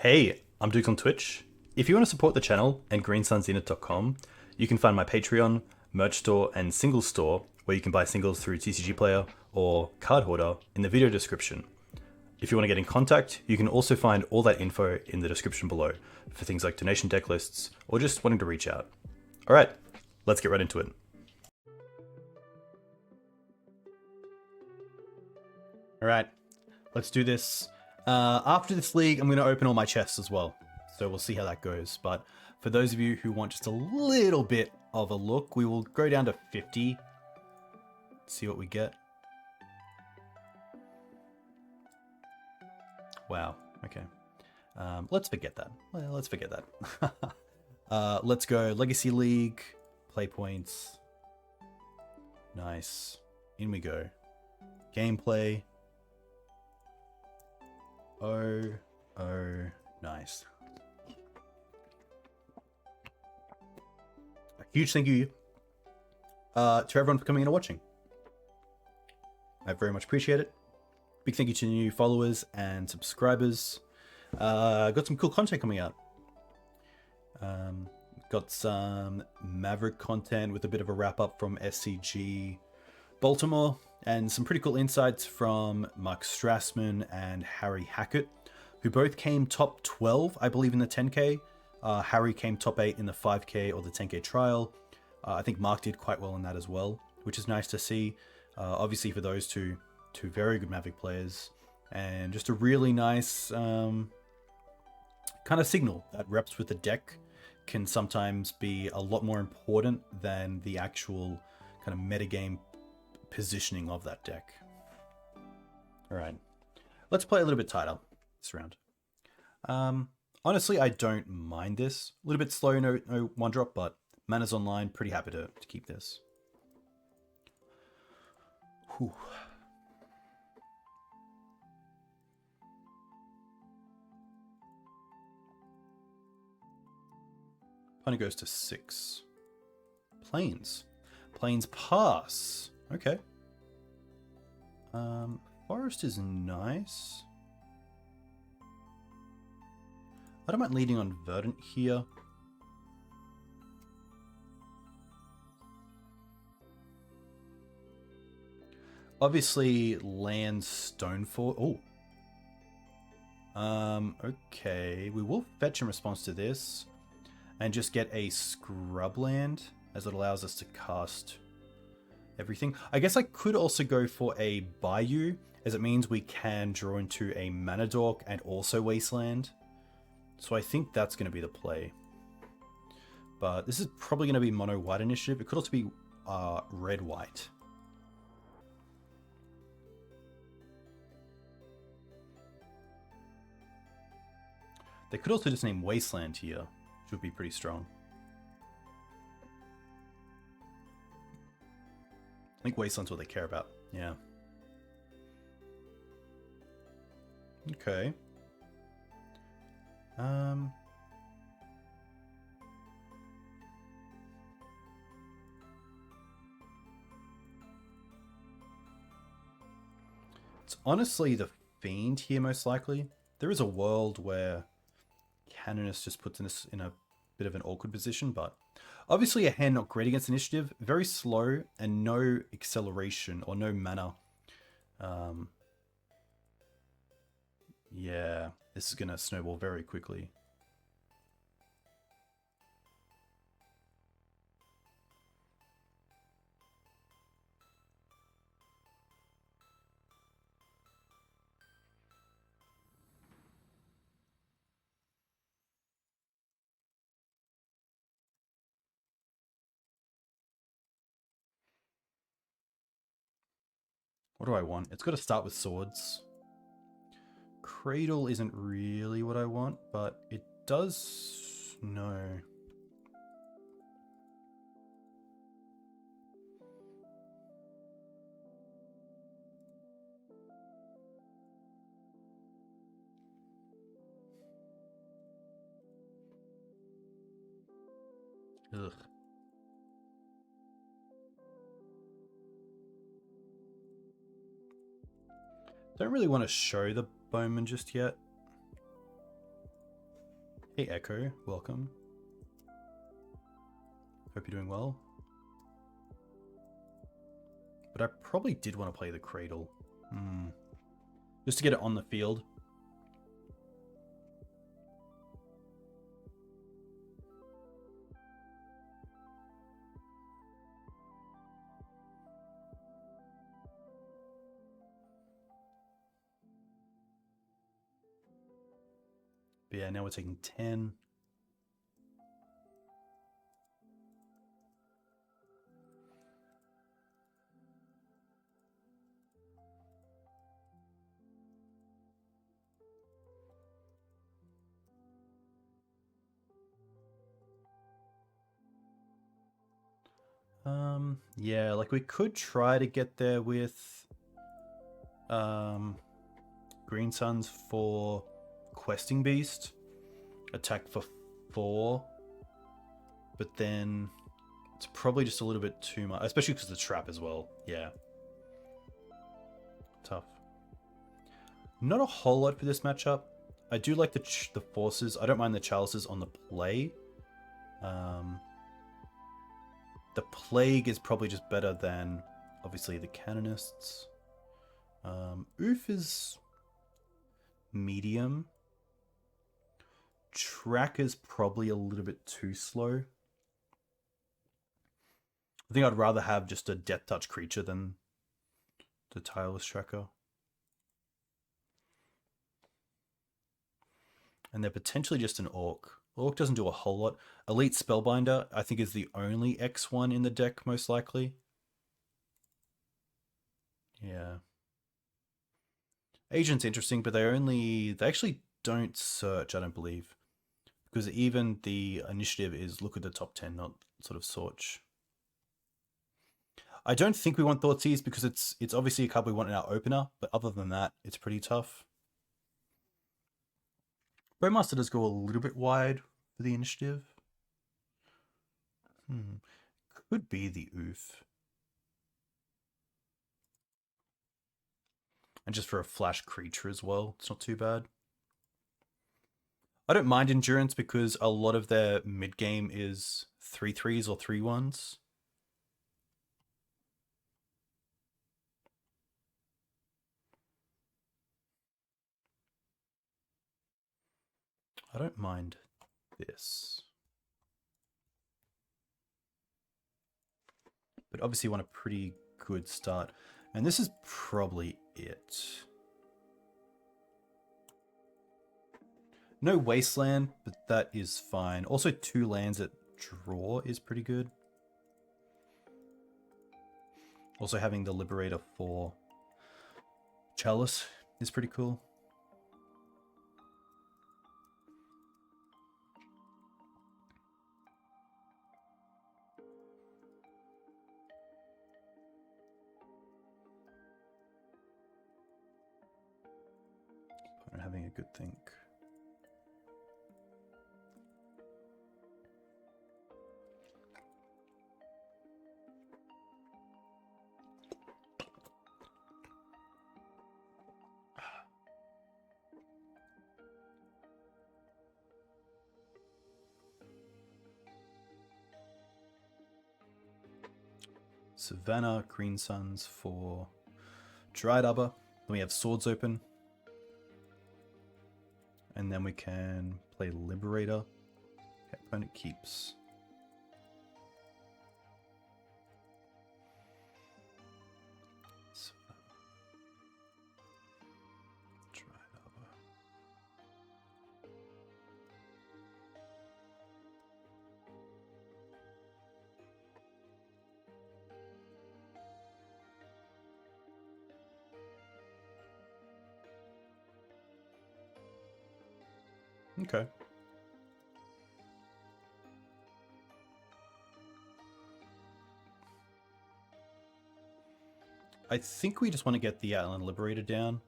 Hey, I'm Duke on Twitch. If you want to support the channel and greensunzenith.com, you can find my Patreon, merch store, and singles store where you can buy singles through TCG Player or Card Hoarder in the video description. If you want to get in contact, you can also find all that info in the description below for things like donation deck lists or just wanting to reach out. Alright, let's get right into it. Alright, let's do this. After this league, I'm going to open all my chests as well. So we'll see how that goes. But for those of you who want just a little bit of a look, we will go down to 50. See what we get. Wow. Okay. Let's forget that. Well, let's forget that. Let's go Legacy League. Play points. Nice. In we go. Gameplay. Oh, nice. A huge thank you to everyone for coming in and watching. I very much appreciate it. Big thank you to new followers and subscribers. Got some cool content coming out. Got some Maverick content with a bit of a wrap up from SCG Baltimore, and some pretty cool insights from Mark Strassman and Harry Hackett, who both came top 12, I believe, in the 10K. Harry came top 8 in the 5K or the 10K trial. I think Mark did quite well in that as well, which is nice to see. Obviously, for those two very good Maverick players, and just a really nice kind of signal that reps with the deck can sometimes be a lot more important than the actual kind of metagame positioning of that deck. All right, let's play a little bit tighter this round. Honestly, I don't mind this. A little bit slow, no one drop, but mana's online. Pretty happy to keep this. Whew. Opponent goes to 6. Plains. Plains pass. Okay. Forest is nice. I don't mind leading on Verdant here. Obviously, land Stonefort. Oh. Okay. We will fetch in response to this and just get a scrubland, as it allows us to cast everything. I guess I could also go for a Bayou, as it means we can draw into a Mana Dork and also Wasteland. So I think that's going to be the play. But this is probably going to be mono-white initiative. It could also be red-white. They could also just name Wasteland here, which would be pretty strong. I think Wasteland's what they care about. Yeah. Okay. It's honestly the Fiend here, most likely. There is a world where Canonist just puts us in a bit of an awkward position, but obviously a hand not great against initiative, very slow and no acceleration or no mana. Yeah, this is gonna snowball very quickly. What do I want? It's got to start with swords. Cradle isn't really what I want, but it does... No. Ugh. Don't really want to show the Bowman just yet. Hey Echo, welcome. Hope you're doing well. But I probably did want to play the Cradle. Just to get it on the field. But yeah, now we're taking 10. Yeah, like we could try to get there with Green Suns for Questing Beast, attack for 4, but then it's probably just a little bit too much, especially because of the trap as well. Yeah, tough. Not a whole lot for this matchup. I do like the forces. I don't mind the chalices on the play. The Plague is probably just better than, obviously, the Canonists. Oof is medium. Track is probably a little bit too slow. I think I'd rather have just a Death Touch creature than the Tireless Tracker. And they're potentially just an Orc. Orc doesn't do a whole lot. Elite Spellbinder, I think, is the only X1 in the deck, most likely. Yeah. Agent's interesting, but they actually don't search, I don't believe. Because even the initiative is look at the top 10, not sort of search. I don't think we want Thoughtseize because it's obviously a card we want in our opener, but other than that, it's pretty tough. Bowmaster does go a little bit wide for the initiative. Could be the Oof. And just for a flash creature as well, it's not too bad. I don't mind Endurance because a lot of their mid game is 3/3s or 3/1s. I don't mind this. But obviously you want a pretty good start. And this is probably it. No Wasteland, but that is fine. Also 2 lands at draw is pretty good. Also having the Liberator for Chalice is pretty cool. I'm having a good think. Savannah, Green Suns for Dried Arbor. Then we have Swords open. And then we can play Liberator. Okay, opponent keeps. Dried Arbor. Okay. I think we just want to get the Atlan Liberator down.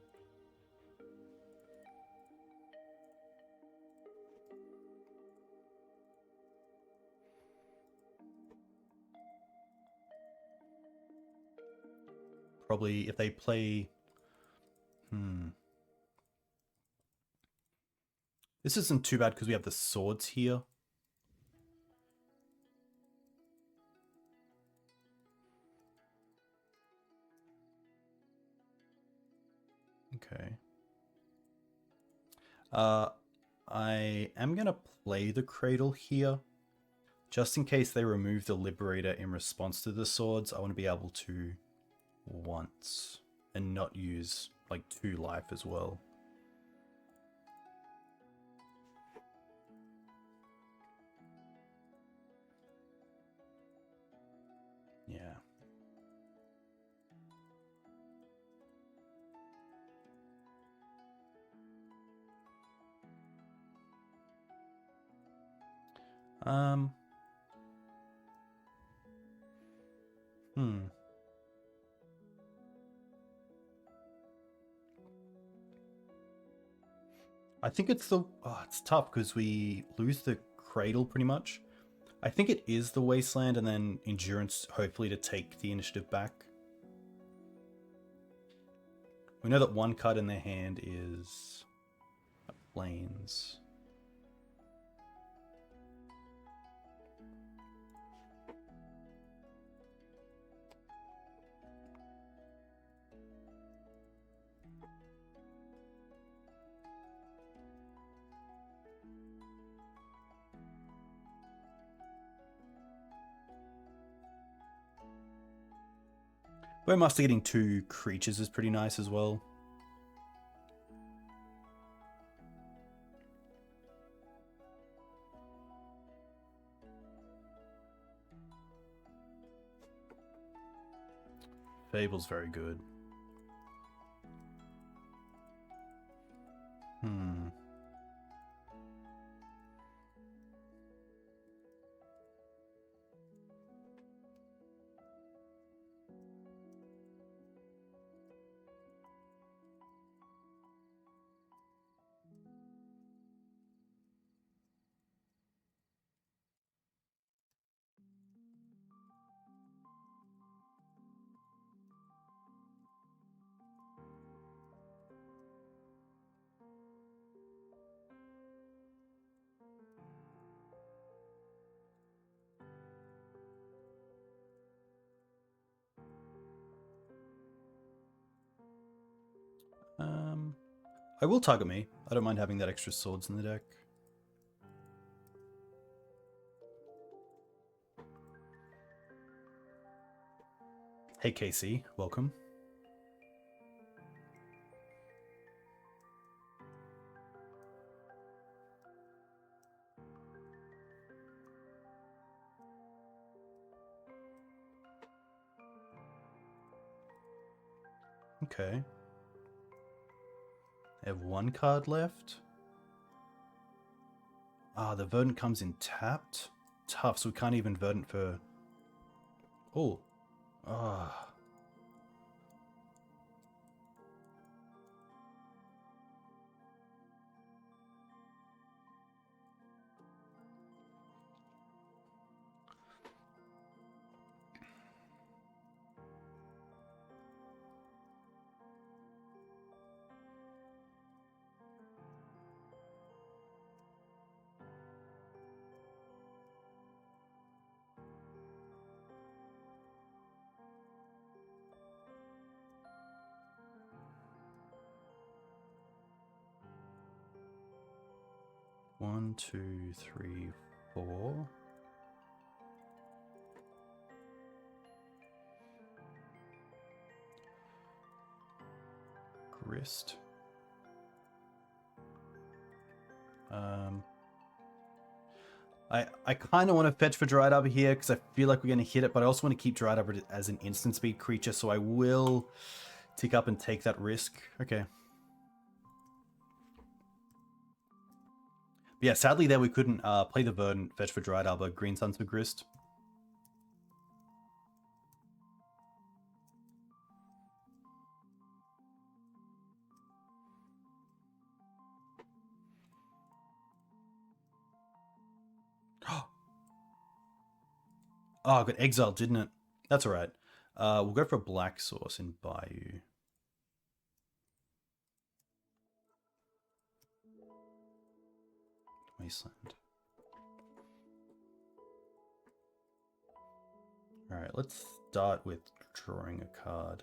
Probably if they play... This isn't too bad because we have the swords here. Okay. I am going to play the Cradle here. Just in case they remove the Liberator in response to the swords, I want to be able to once and not use like 2 life as well. Yeah. I think it's the... Oh, it's tough because we lose the Cradle pretty much. I think it is the Wasteland and then Endurance, hopefully, to take the initiative back. We know that 1 card in their hand is Plains. Bowmaster getting 2 creatures is pretty nice as well. Fable's very good. I will target me. I don't mind having that extra swords in the deck. Hey Casey, welcome. Okay. I have 1 card left. Ah, the Verdant comes in tapped. Tough, so we can't even Verdant for... Oh. Ah. One, two, three, 4. Grist. I kind of want to fetch for Dried Arbor here because I feel like we're going to hit it, but I also want to keep Dried Arbor as an instant speed creature, so I will tick up and take that risk. Okay. But yeah, sadly there we couldn't play the Verdant, fetch for Dried Arbor, Green Suns for Grist. Oh, I got exiled, didn't it? That's alright. We'll go for a Black Source in Bayou. Wasteland. Alright, let's start with drawing a card.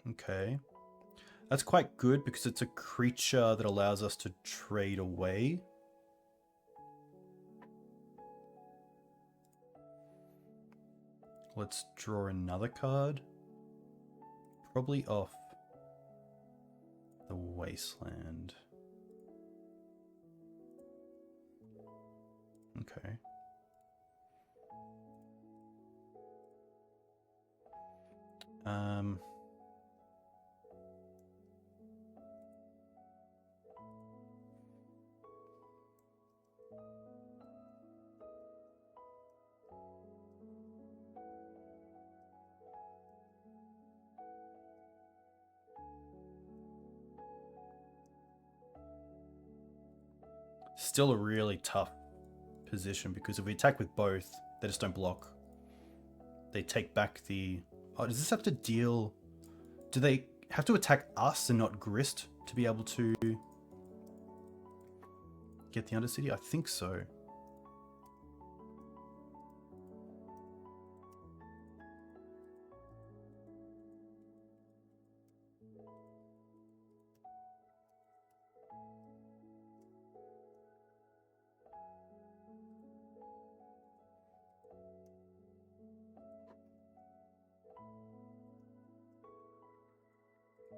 Okay. That's quite good because it's a creature that allows us to trade away. Let's draw another card. Probably off the Wasteland. Okay. Still a really tough position because if we attack with both, they just don't block. They take back the... Oh, does this have to deal... Do they have to attack us and not Grist to be able to get the Undercity? I think so.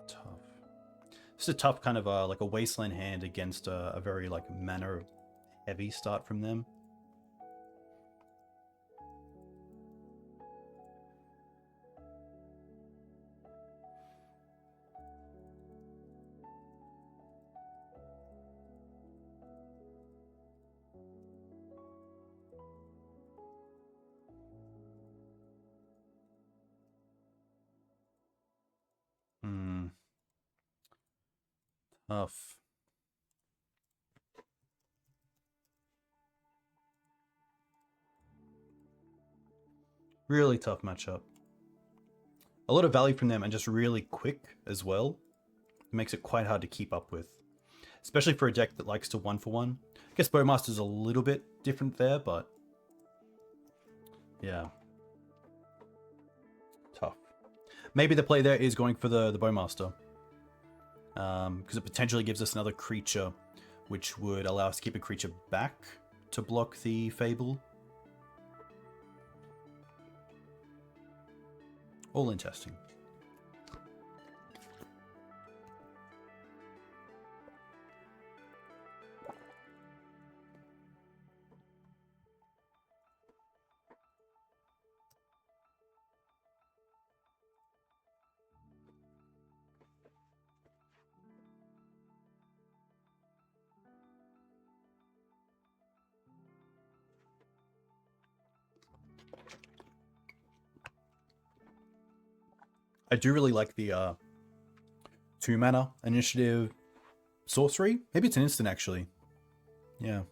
Tough. It's a tough kind of like a Wasteland hand against a very like mana heavy start from them. Tough. Really tough matchup. A lot of value from them and just really quick as well. It makes it quite hard to keep up with. Especially for a deck that likes to 1-for-1. I guess Bowmaster's a little bit different there, but... yeah. Tough. Maybe the play there is going for the Bowmaster. Because it potentially gives us another creature, which would allow us to keep a creature back to block the Fable. All interesting. I do really like the 2 mana initiative sorcery. Maybe it's an instant actually. Yeah.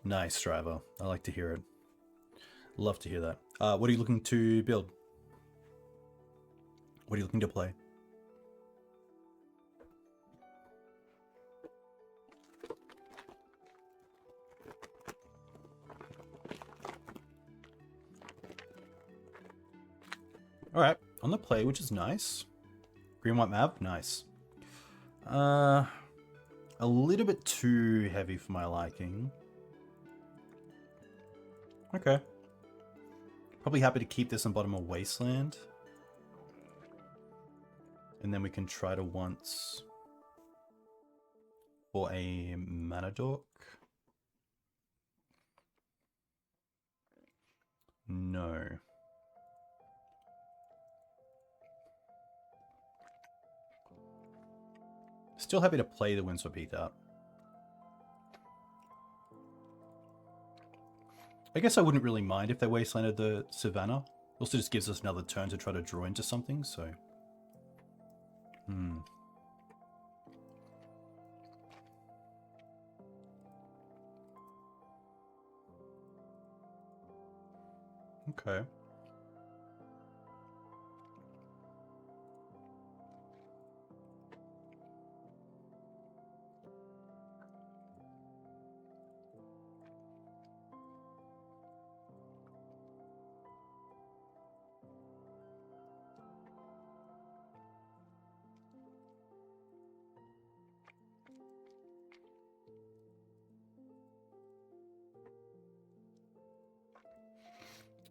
Nice, Driver. I like to hear it. Love to hear that. What are you looking to build? What are you looking to play? Alright, on the play, which is nice. Green white map, nice. A little bit too heavy for my liking. Okay. Probably happy to keep this on bottom of Wasteland. And then we can try to once for a mana dork. No. Still happy to play the Windswept Heath out. I guess I wouldn't really mind if they wastelanded the Savannah. It also just gives us another turn to try to draw into something, so... Okay.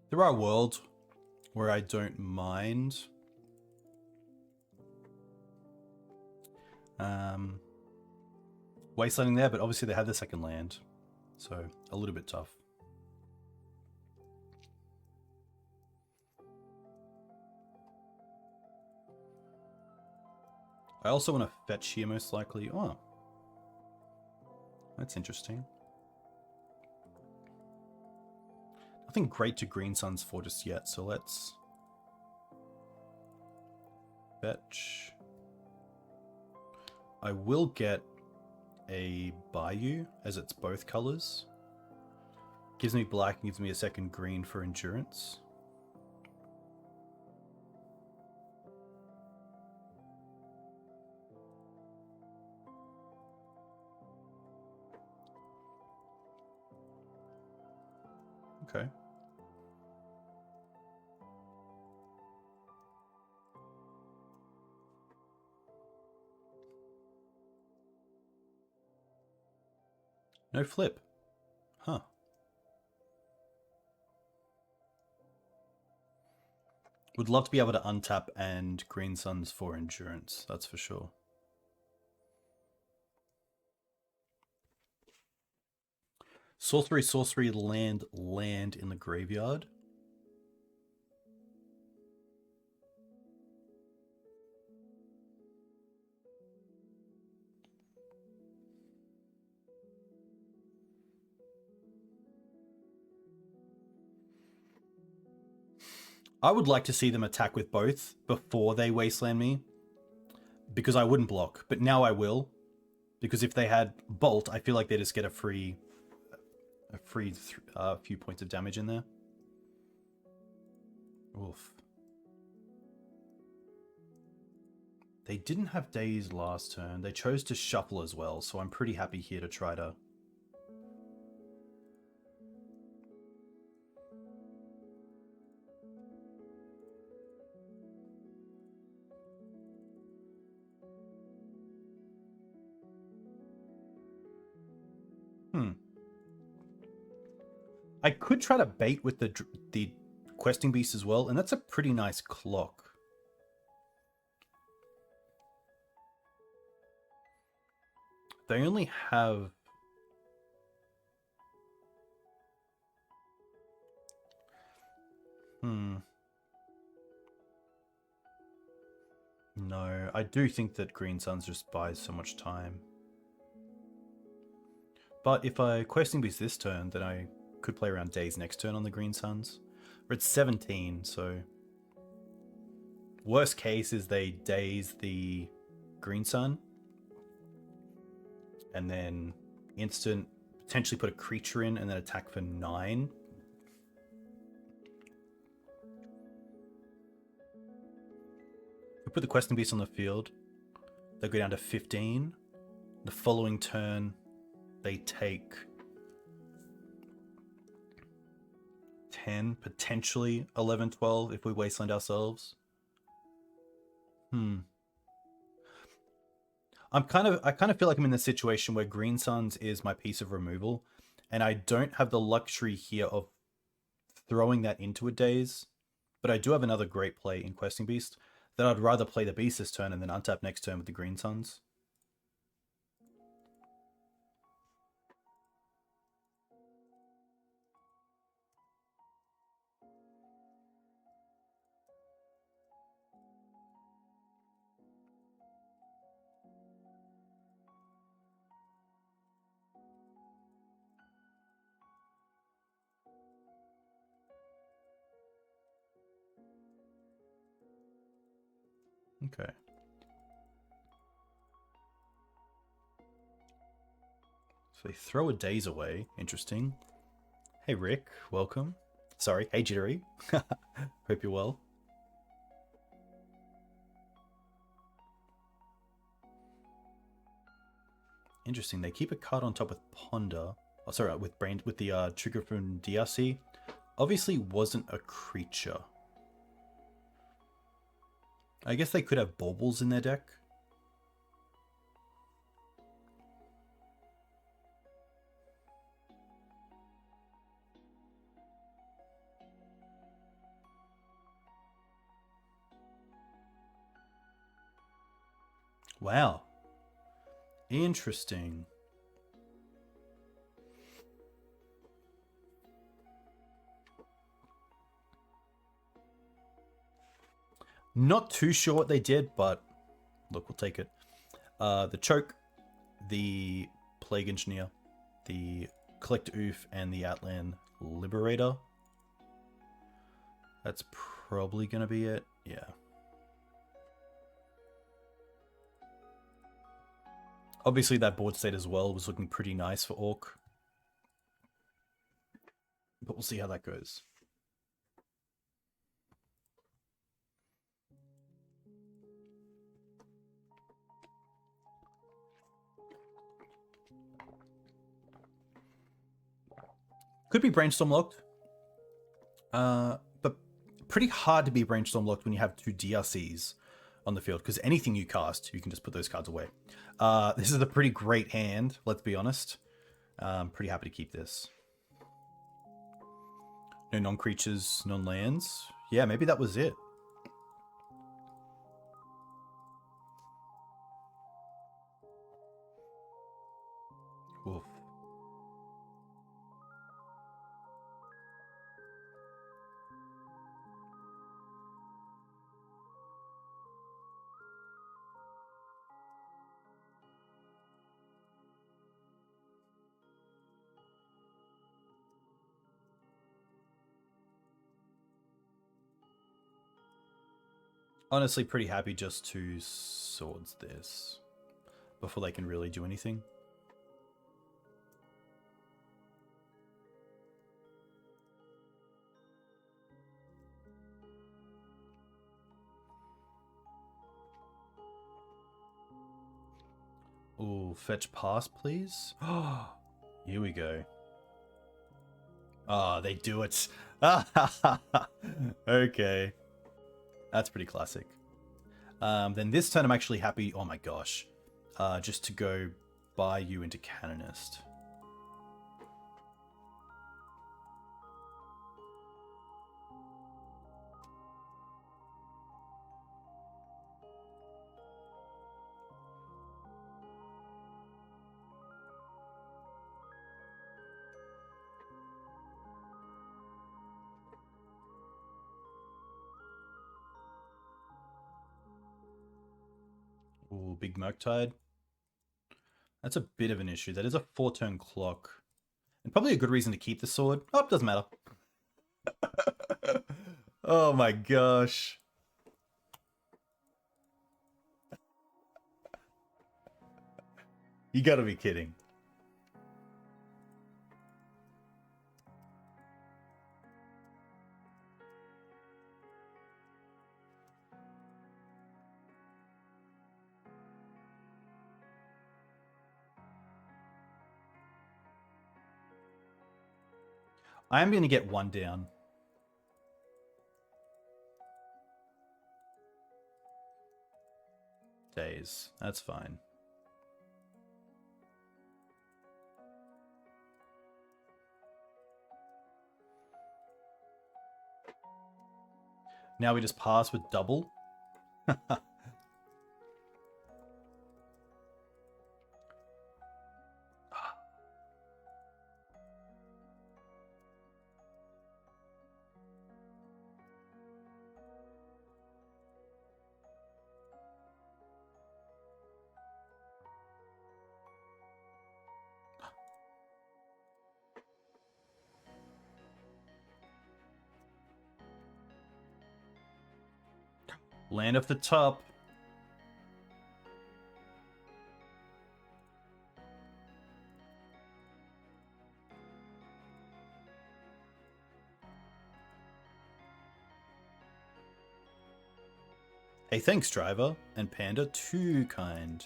There are worlds where I don't mind wastelanding there, but obviously they have the second land, so a little bit tough. I also want to fetch here most likely. Oh, that's interesting. Nothing great to Green Suns for just yet, so let's fetch. I will get a Bayou as it's both colors. Gives me black and gives me a second green for endurance. Okay. No flip. Huh. Would love to be able to untap and Green Suns for endurance, that's for sure. Sorcery, sorcery, land, land in the graveyard. I would like to see them attack with both before they wasteland me, because I wouldn't block, but now I will, because if they had Bolt, I feel like they just get a free few points of damage in there. Oof. They didn't have Daze last turn. They chose to shuffle as well, so I'm pretty happy here to try to... I could try to bait with the questing beast as well, and that's a pretty nice clock. They only have... No, I do think that Green Suns just buys so much time. But if I questing beast this turn, then I could play around Daze next turn on the Green Suns. We're at 17, so... Worst case is they Daze the Green Sun. And then instant, potentially put a creature in and then attack for 9. We put the questing beast on the field. They go down to 15. The following turn, they take 10, potentially 11, 12 if we wasteland ourselves. I kind of feel like I'm in the situation where Green Suns is my piece of removal, and I don't have the luxury here of throwing that into a Daze, but I do have another great play in Questing Beast that I'd rather play the Beast this turn and then untap next turn with the Green Suns. Okay. So they throw a Daze away. Interesting. Hey Rick, welcome. Sorry, hey Jittery. Hope you're well. Interesting. They keep a card on top with Ponder. Oh, sorry, with the trigger from DRC. Obviously wasn't a creature. I guess they could have Baubles in their deck. Wow. Interesting. Not too sure what they did, but look, we'll take it. The Choke, the Plague Engineer, the Collect Oof, and the Outland Liberator. That's probably going to be it. Yeah. Obviously, that board state as well was looking pretty nice for Orc. But we'll see how that goes. Could be Brainstorm locked. But pretty hard to be Brainstorm locked when you have 2 DRCs on the field, because anything you cast, you can just put those cards away. This is a pretty great hand, let's be honest. I'm pretty happy to keep this. No non-creatures, non-lands. Yeah, maybe that was it. Oof. Honestly, pretty happy just to swords this before they can really do anything. Ooh, fetch pass, please. Oh, here we go. Ah, oh, they do it. Okay. That's pretty classic. Then this turn I'm actually happy, oh my gosh, just to go buy you into Canonist. Ooh, big Murktide. That's a bit of an issue. That is a 4-turn clock. And probably a good reason to keep the sword. Oh, it doesn't matter. Oh my gosh. You gotta be kidding. I am gonna get 1 down. Days. That's fine. Now we just pass with double. Land off the top. Hey, thanks, driver. And Panda, too kind.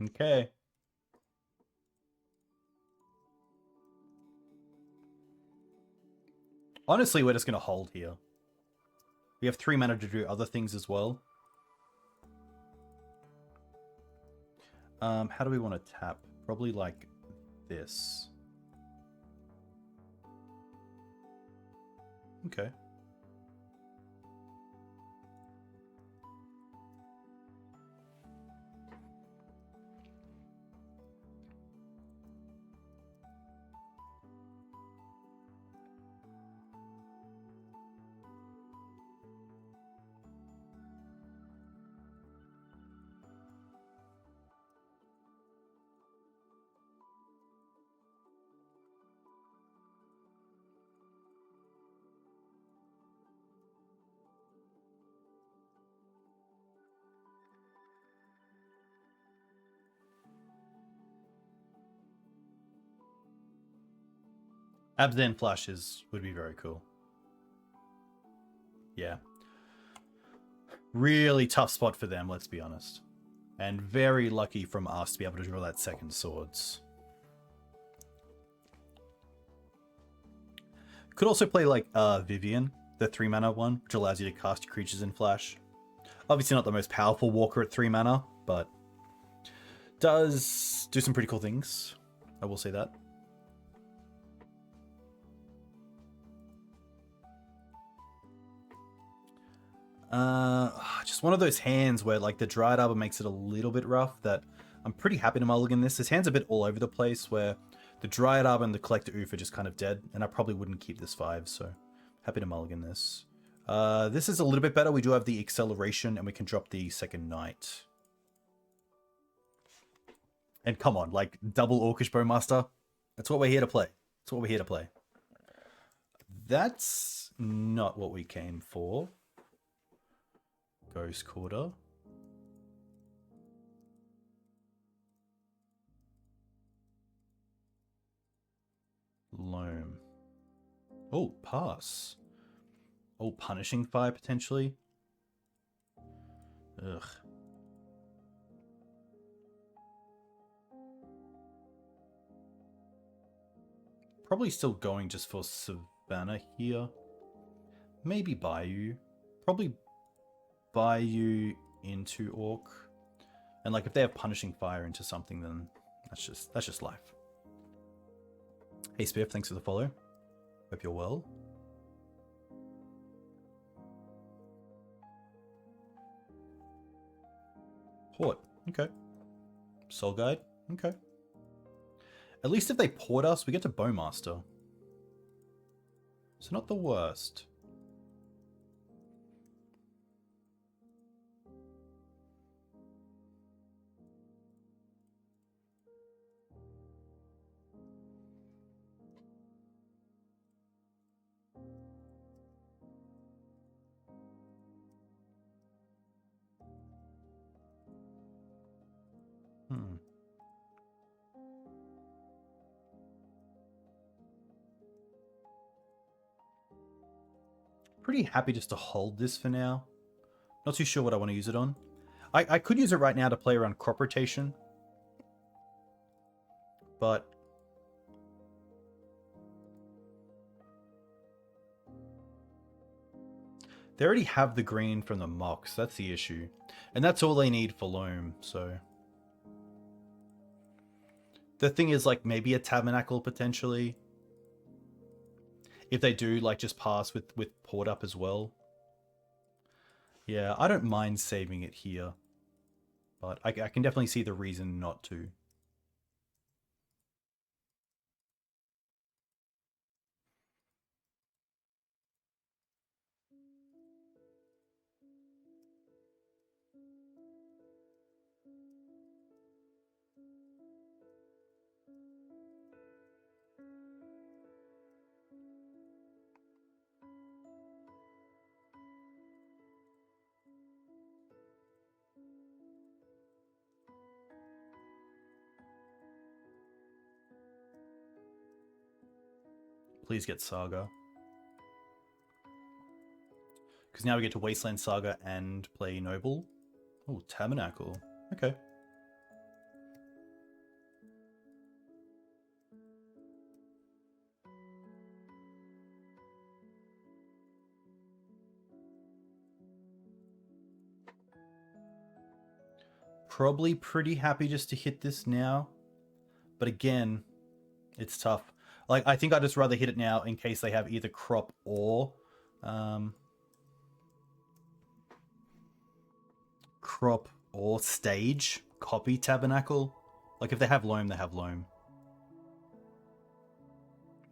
Okay. Honestly, we're just going to hold here. We have 3 mana to do other things as well. How do we want to tap? Probably like this. Okay. Abzan flashes would be very cool. Yeah. Really tough spot for them, let's be honest. And very lucky from us to be able to draw that second swords. Could also play like Vivian, the 3 mana one, which allows you to cast creatures in flash. Obviously not the most powerful walker at 3 mana, but does do some pretty cool things. I will say that. Just one of those hands where like the Dryad Arbor makes it a little bit rough that I'm pretty happy to mulligan this. This hand's a bit all over the place where the Dryad Arbor and the Collector Oof are just kind of dead, and I probably wouldn't keep this 5, so happy to mulligan this. This is a little bit better. We do have the acceleration and we can drop the second Knight. And come on, like double Orcish Bowmaster. That's what we're here to play. That's what we're here to play. That's not what we came for. Ghost Quarter. Loam. Oh, pass. Oh, Punishing Fire potentially. Ugh. Probably still going just for Savannah here. Maybe Bayou. Probably Bayou into Orc. And like if they have Punishing Fire into something, then that's just life. Hey Spiff, thanks for the follow. Hope you're well. Port, okay. Soul Guide, okay. At least if they port us, we get to Bowmaster. So not the worst. Pretty happy just to hold this for now. Not too sure what I want to use it on. I could use it right now to play around crop rotation. But they already have the green from the Mox. That's the issue. And that's all they need for Loam, so... The thing is, like, maybe a Tabernacle, potentially. If they do, like, just pass with Port up as well. Yeah, I don't mind saving it here. But I can definitely see the reason not to. Please get Saga. Because now we get to Wasteland Saga and play Noble. Oh, Tabernacle. Okay. probably pretty happy just to hit this now. But again, it's tough. Like, I think I'd just rather hit it now in case they have either crop or... crop or stage. Copy Tabernacle. Like, if they have Loam, they have Loam.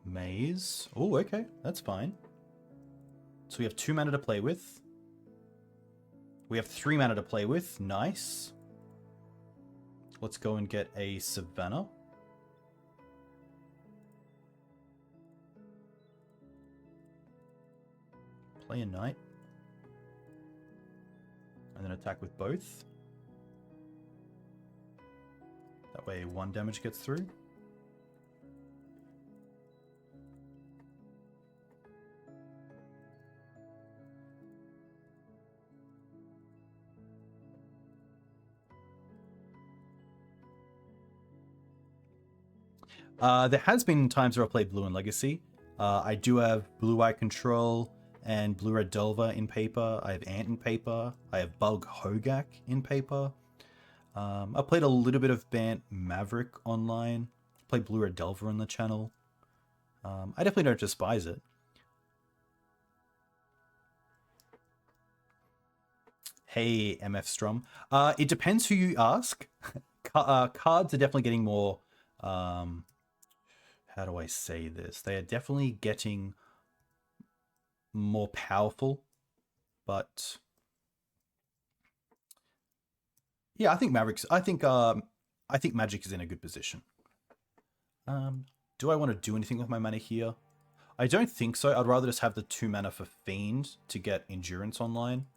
Maze. Oh, okay. That's fine. So we have 2 mana to play with. We have 3 mana to play with. Nice. Let's go and get a Savannah. Play a Knight. And then attack with both. That way 1 damage gets through. There has been times where I played Blue and Legacy. I do have Blue-Eye Control and Blue-Red Delver in paper. I have Ant in paper. I have Bug Hogak in paper. I played a little bit of Bant Maverick online. Played Blue-Red Delver on the channel. I definitely don't despise it. Hey, MF Strum. It depends who you ask. Cards are definitely getting more... how do I say this? They are definitely getting more powerful, but yeah, I think Magic is in a good position. Do I want to do anything with my mana here? I don't think so. I'd rather just have the 2 mana for Fiend to get Endurance online.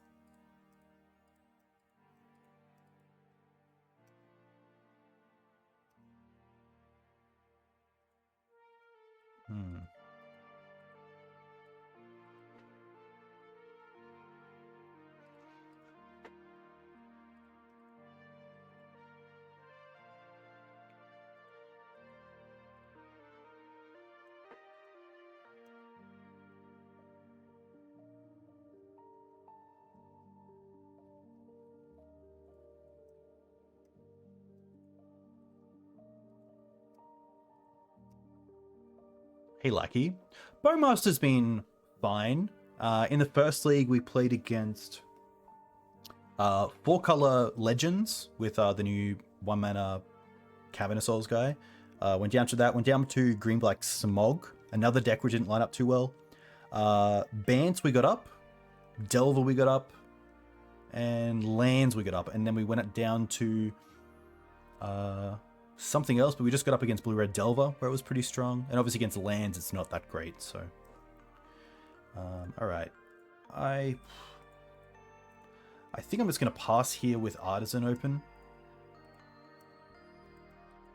Hey, Lucky. Bowmaster's been fine. In the first league, we played against 4-color Legends with the new 1-mana Cavern of Souls guy. Went down to that. Went down to Green-Black Smog. Another deck which didn't line up too well. Bant we got up. Delver we got up. And Lands we got up. And then we went down to... something else, but we just got up against Blue-Red Delver, where it was pretty strong. And obviously against lands, it's not that great, so... Alright. I think I'm just going to pass here with Artisan open.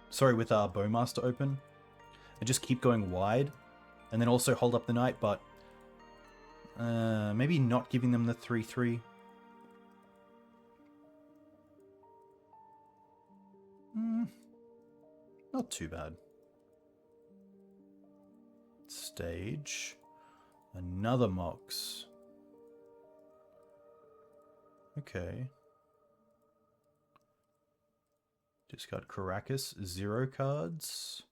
Sorry, with Bowmaster open. And just keep going wide. And then also hold up the Knight, but... maybe not giving them the 3/3. Not too bad. Stage. Another Mox. Okay. Discard Caracas. 0 cards.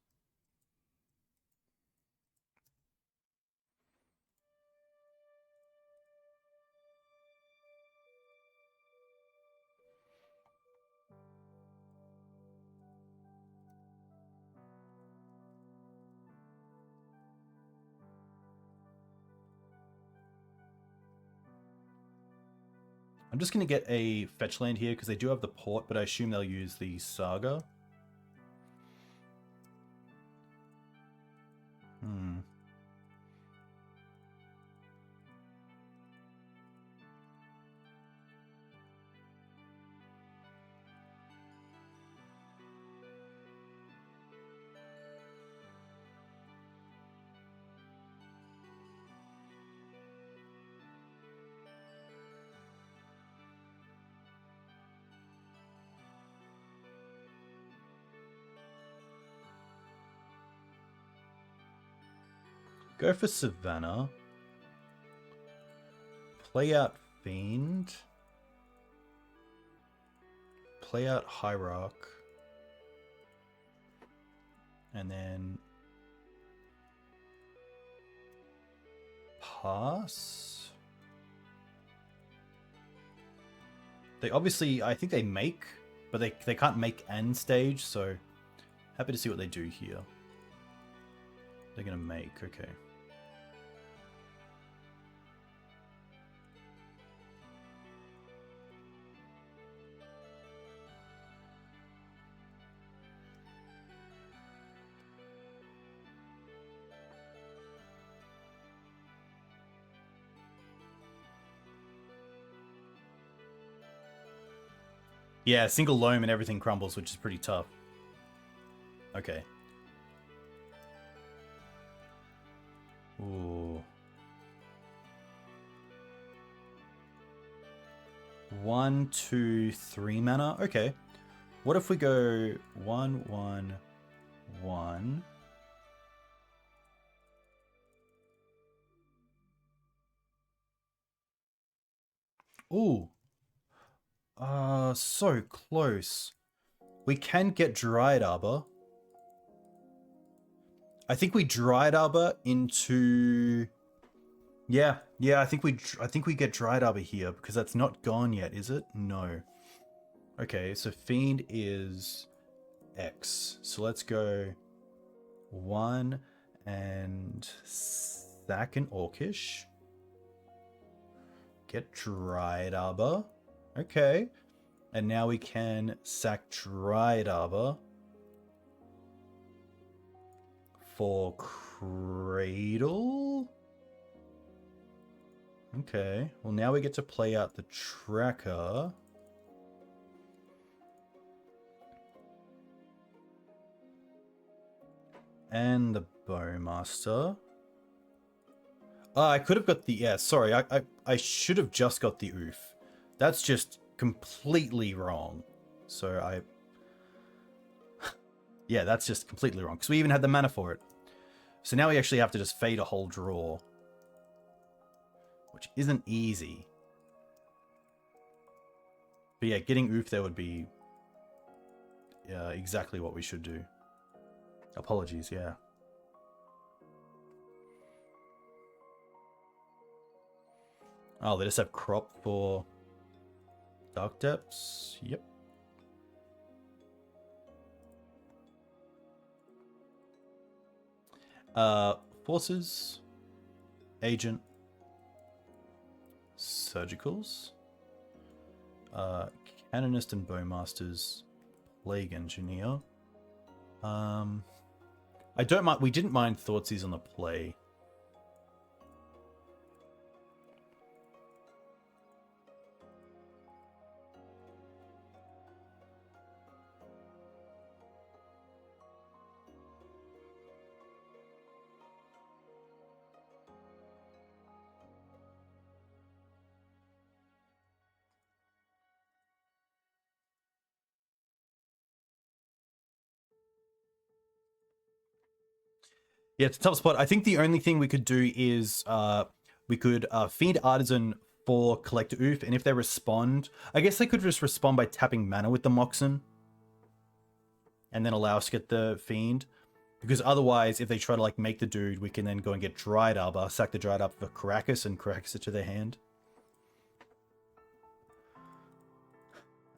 I'm just going to get a fetch land here because they do have the port, but I assume they'll use the Saga. Go for Savannah. Play out Fiend. play out Hierarch. And then pass. They obviously, I think they make, but they can't make end stage, so happy to see what they do here. They're gonna make, okay. Yeah, single loam and everything crumbles, which is pretty tough. Okay. Ooh. 1, 2, 3 mana. Okay. What if we go 1, 1, 1? Ooh. So close. We can get Dryad Arbor. I think we Dryad Arbor into... Yeah, I think we get Dryad Arbor here because that's not gone yet, is it? No. Okay, so Fiend is X. So let's go 1 and sack an Orcish. Get Dryad Arbor. Okay. And now we can sack Dryad Arbor for Cradle. Okay. Well, now we get to play out the Tracker. And the Bowmaster. I could have got the... Yeah, sorry. I should have just got the Oof. That's just completely wrong. So yeah, that's just completely wrong. Because we even had the mana for it. So now we actually have to just fade a whole draw. Which isn't easy. But yeah, getting Oof there would be exactly what we should do. Apologies, yeah. Oh, they just have Crop for Dark Depths. Yep. Forces. Agent. Surgicals. Canonist and Bowmasters. Plague Engineer. I don't mind. We didn't mind Thoughtseize on the play. Yeah, it's a tough spot. I think the only thing we could do is we could feed Artisan for Collector Oof, and if they respond, I guess they could just respond by tapping mana with the Moxen, and then allow us to get the Fiend. Because otherwise, if they try to like make the dude, we can then go and get Dryad Arbor, sack the Dryad Arbor for Caracas, and Caracas it to their hand.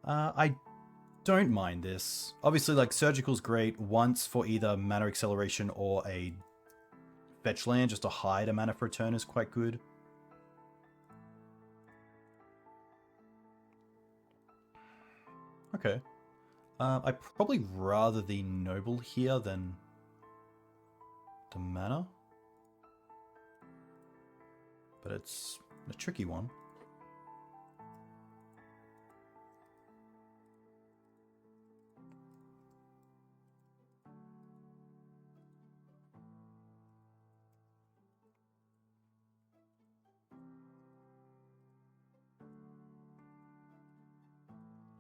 I don't mind this. Obviously, like, Surgical's great once for either mana acceleration or a fetch land. Just to hide a mana for a turn is quite good. Okay. I'd probably rather the Noble here than the mana. But it's a tricky one.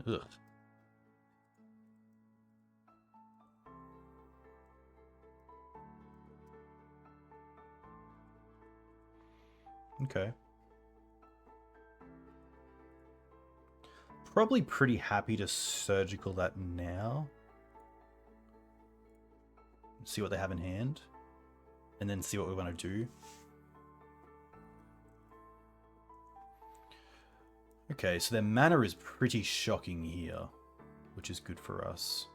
Ugh. Okay. probably pretty happy to surgical that now. See what they have in hand. And then see what we want to do. Okay, so their mana is pretty shocking here, which is good for us.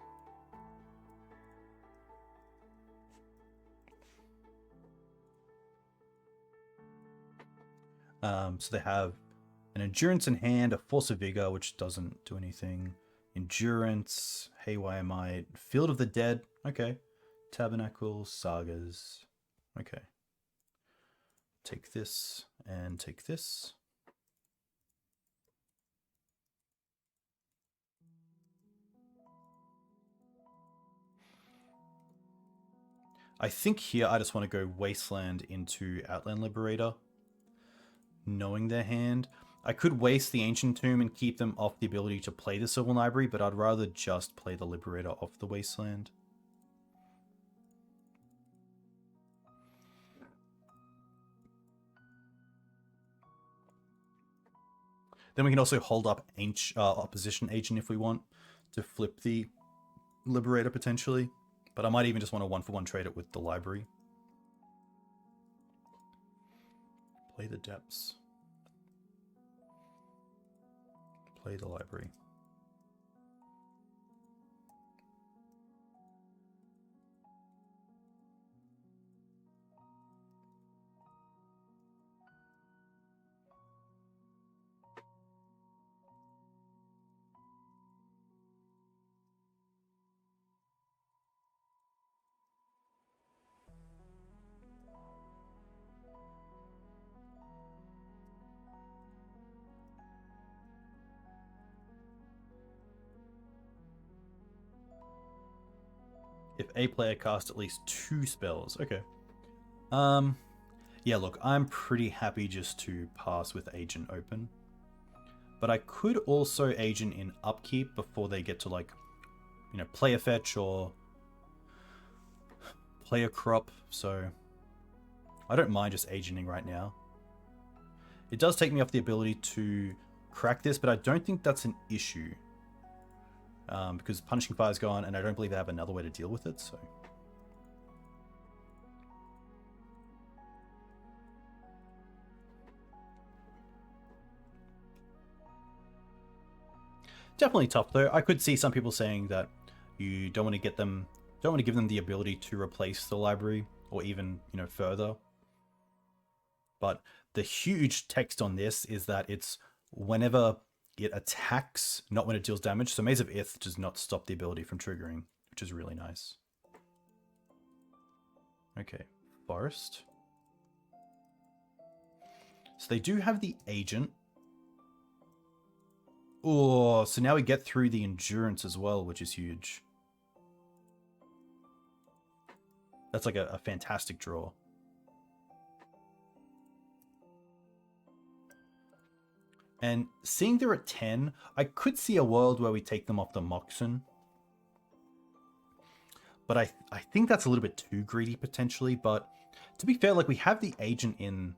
So they have an Endurance in hand, a Force of Vigor, which doesn't do anything. Endurance, Haywire Might, Field of the Dead, okay. Tabernacle, Sagas, okay. Take this and take this. I think here I just want to go Wasteland into Outland Liberator, knowing their hand. I could waste the Ancient Tomb and keep them off the ability to play the Sylvan Library, but I'd rather just play the Liberator off the Wasteland. Then we can also hold up Opposition Agent if we want to flip the Liberator potentially. But I might even just want to 1-for-1 trade it with the Library. Play the Depths. Play the Library. If a player casts at least 2 spells. Okay. Yeah, look, I'm pretty happy just to pass with Agent open. But I could also Agent in upkeep before they get to, like, you know, play a fetch or play a crop. So I don't mind just Agenting right now. It does take me off the ability to crack this, but I don't think that's an issue. Because Punishing Fire's gone, and I don't believe they have another way to deal with it, so... Definitely tough, though. I could see some people saying that you don't want to give them the ability to replace the library, or even, you know, further. But the huge text on this is that it's whenever it attacks, not when it deals damage. So Maze of Ith does not stop the ability from triggering, which is really nice. Okay, Forest. So they do have the Agent. Oh, so now we get through the Endurance as well, which is huge. That's like a fantastic draw. And seeing they're at 10, I could see a world where we take them off the Moxen. But I think that's a little bit too greedy potentially. But to be fair, like, we have the Agent in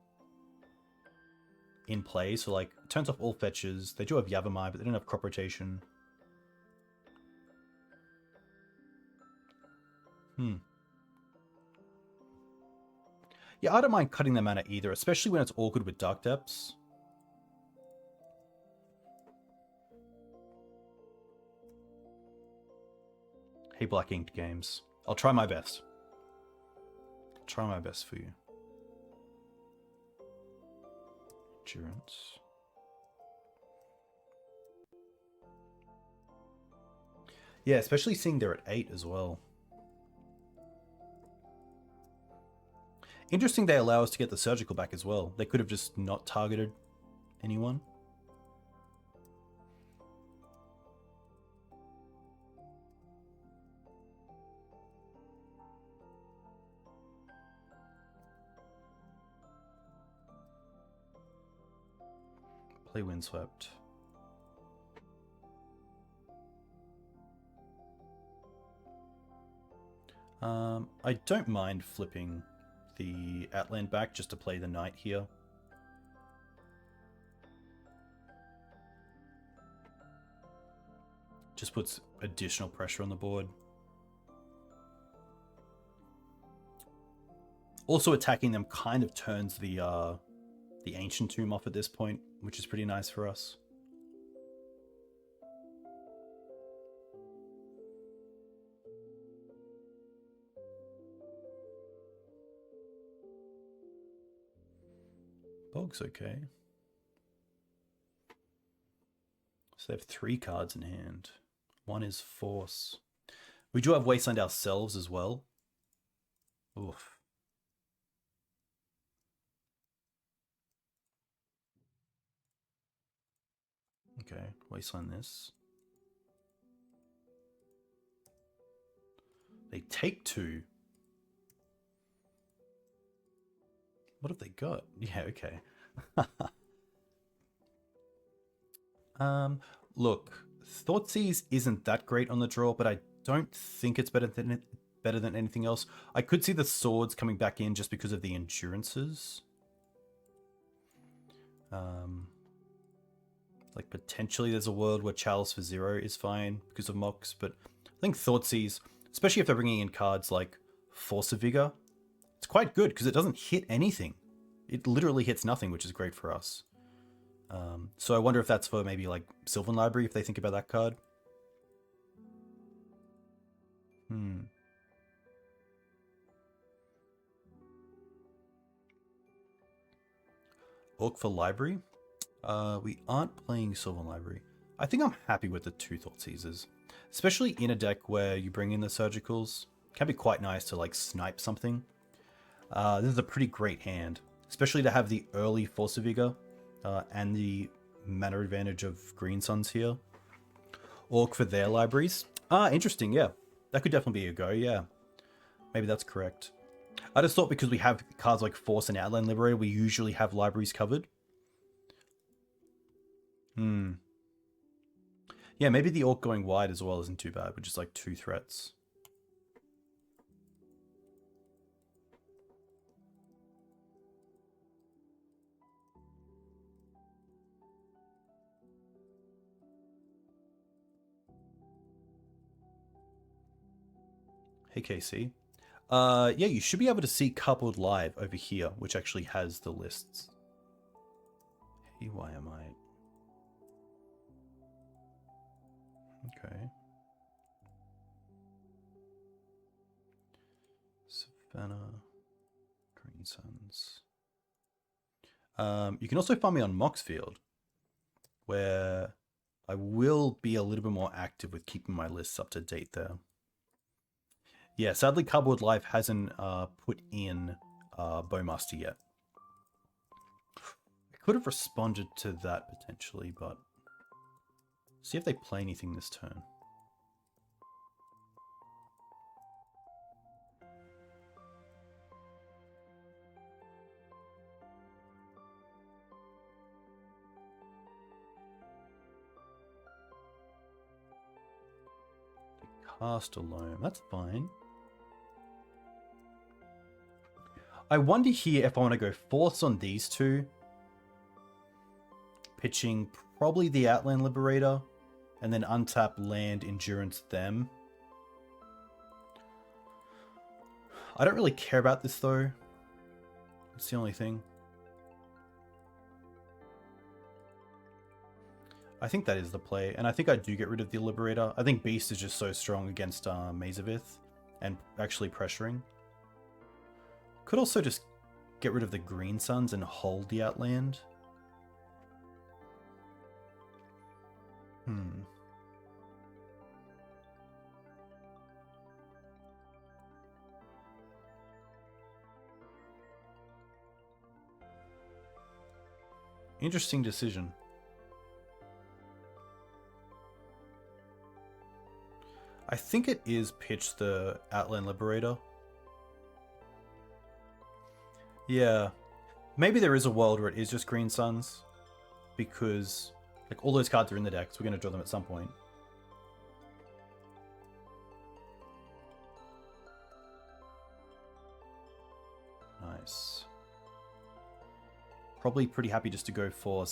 play. So, like, turns off all fetches. They do have Yavimai, but they don't have crop rotation. Yeah, I don't mind cutting the mana either, especially when it's all good with Dark Depths. Hey, Black Inked Games. I'll try my best. Try my best for you. Endurance. Yeah, especially seeing they're at 8 as well. Interesting they allow us to get the Surgical back as well. They could have just not targeted anyone. Play Windswept. I don't mind flipping the Outland back just to play the Knight here. Just puts additional pressure on the board. Also attacking them kind of turns the Ancient Tomb off at this point, which is pretty nice for us. Bog's okay. So they have 3 cards in hand. One is Force. We do have Wasteland ourselves as well. Oof. Okay, Wasteland this. They take 2. What have they got? Yeah, okay. Look, Thoughtseize isn't that great on the draw, but I don't think it's better than anything else. I could see the swords coming back in just because of the endurances. Like potentially there's a world where Chalice for 0 is fine because of Mox, but I think Thoughtseize, especially if they're bringing in cards like Force of Vigor, it's quite good because it doesn't hit anything. It literally hits nothing, which is great for us. So I wonder if that's for maybe like Sylvan Library, if they think about that card. Orc for Library? We aren't playing Sylvan Library. I think I'm happy with the 2 Thoughtseizes. Especially in a deck where you bring in the Surgicals. Can be quite nice to like snipe something. This is a pretty great hand. Especially to have the early Force of Vigor and the mana advantage of Green Suns here. Orc for their libraries. Interesting, yeah. That could definitely be a go, yeah. Maybe that's correct. I just thought because we have cards like Force and Outland Liberator, we usually have libraries covered. Yeah, maybe the Orc going wide as well isn't too bad, which is like 2 threats. Hey, KC. Yeah, you should be able to see Coupled Live over here, which actually has the lists. Hey, why am I... Okay. Savannah. Green Suns. You can also find me on Moxfield, where I will be a little bit more active with keeping my lists up to date there. Yeah, sadly, Cardboard Life hasn't put in Bowmaster yet. I could have responded to that potentially, but see if they play anything this turn. They cast alone. That's fine. I wonder here if I want to go Force on these 2. Pitching probably the Outland Liberator. And then untap land Endurance them. I don't really care about this though. It's the only thing. I think that is the play. And I think I do get rid of the Liberator. I think Beast is just so strong against Mazavith. And actually pressuring. Could also just get rid of the Green Suns and hold the Outland. Interesting decision. I think it is pitch the Outland Liberator. Yeah. Maybe there is a world where it is just Green Suns. Because like all those cards are in the deck, so we're going to draw them at some point. Nice. Probably pretty happy just to go for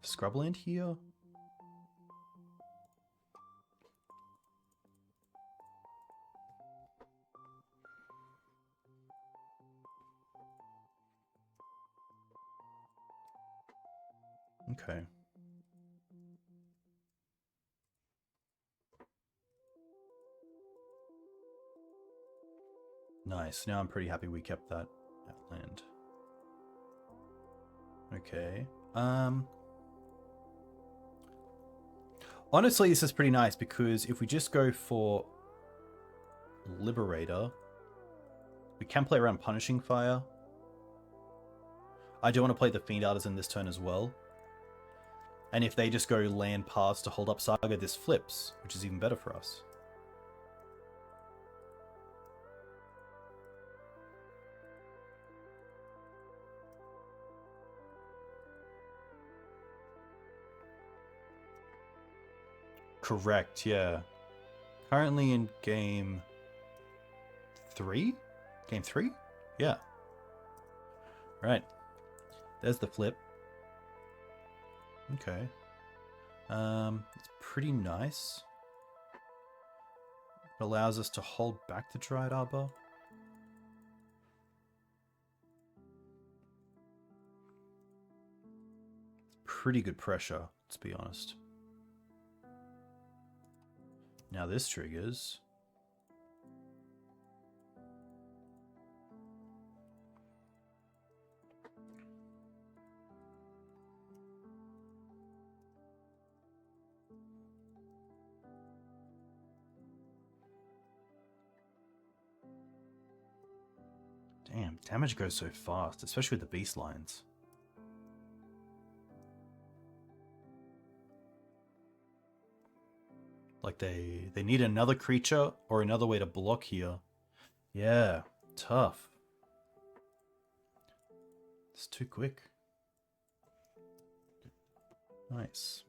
Scrubland here. Okay. Nice. Now I'm pretty happy we kept that land. Okay. Honestly, this is pretty nice because if we just go for Liberator, we can play around Punishing Fire. I do want to play the Fiend Artisan this turn as well. And if they just go land pass to hold up Saga, this flips, which is even better for us. Correct, yeah. Currently in game 3? Game 3? Yeah. Right. There's the flip. Okay. It's pretty nice. It allows us to hold back the Dryad Arbor. Pretty good pressure, let's be honest. Now this triggers. Damn, damage goes so fast, especially with the beast lines. Like they need another creature or another way to block here. Yeah, tough. It's too quick. Nice.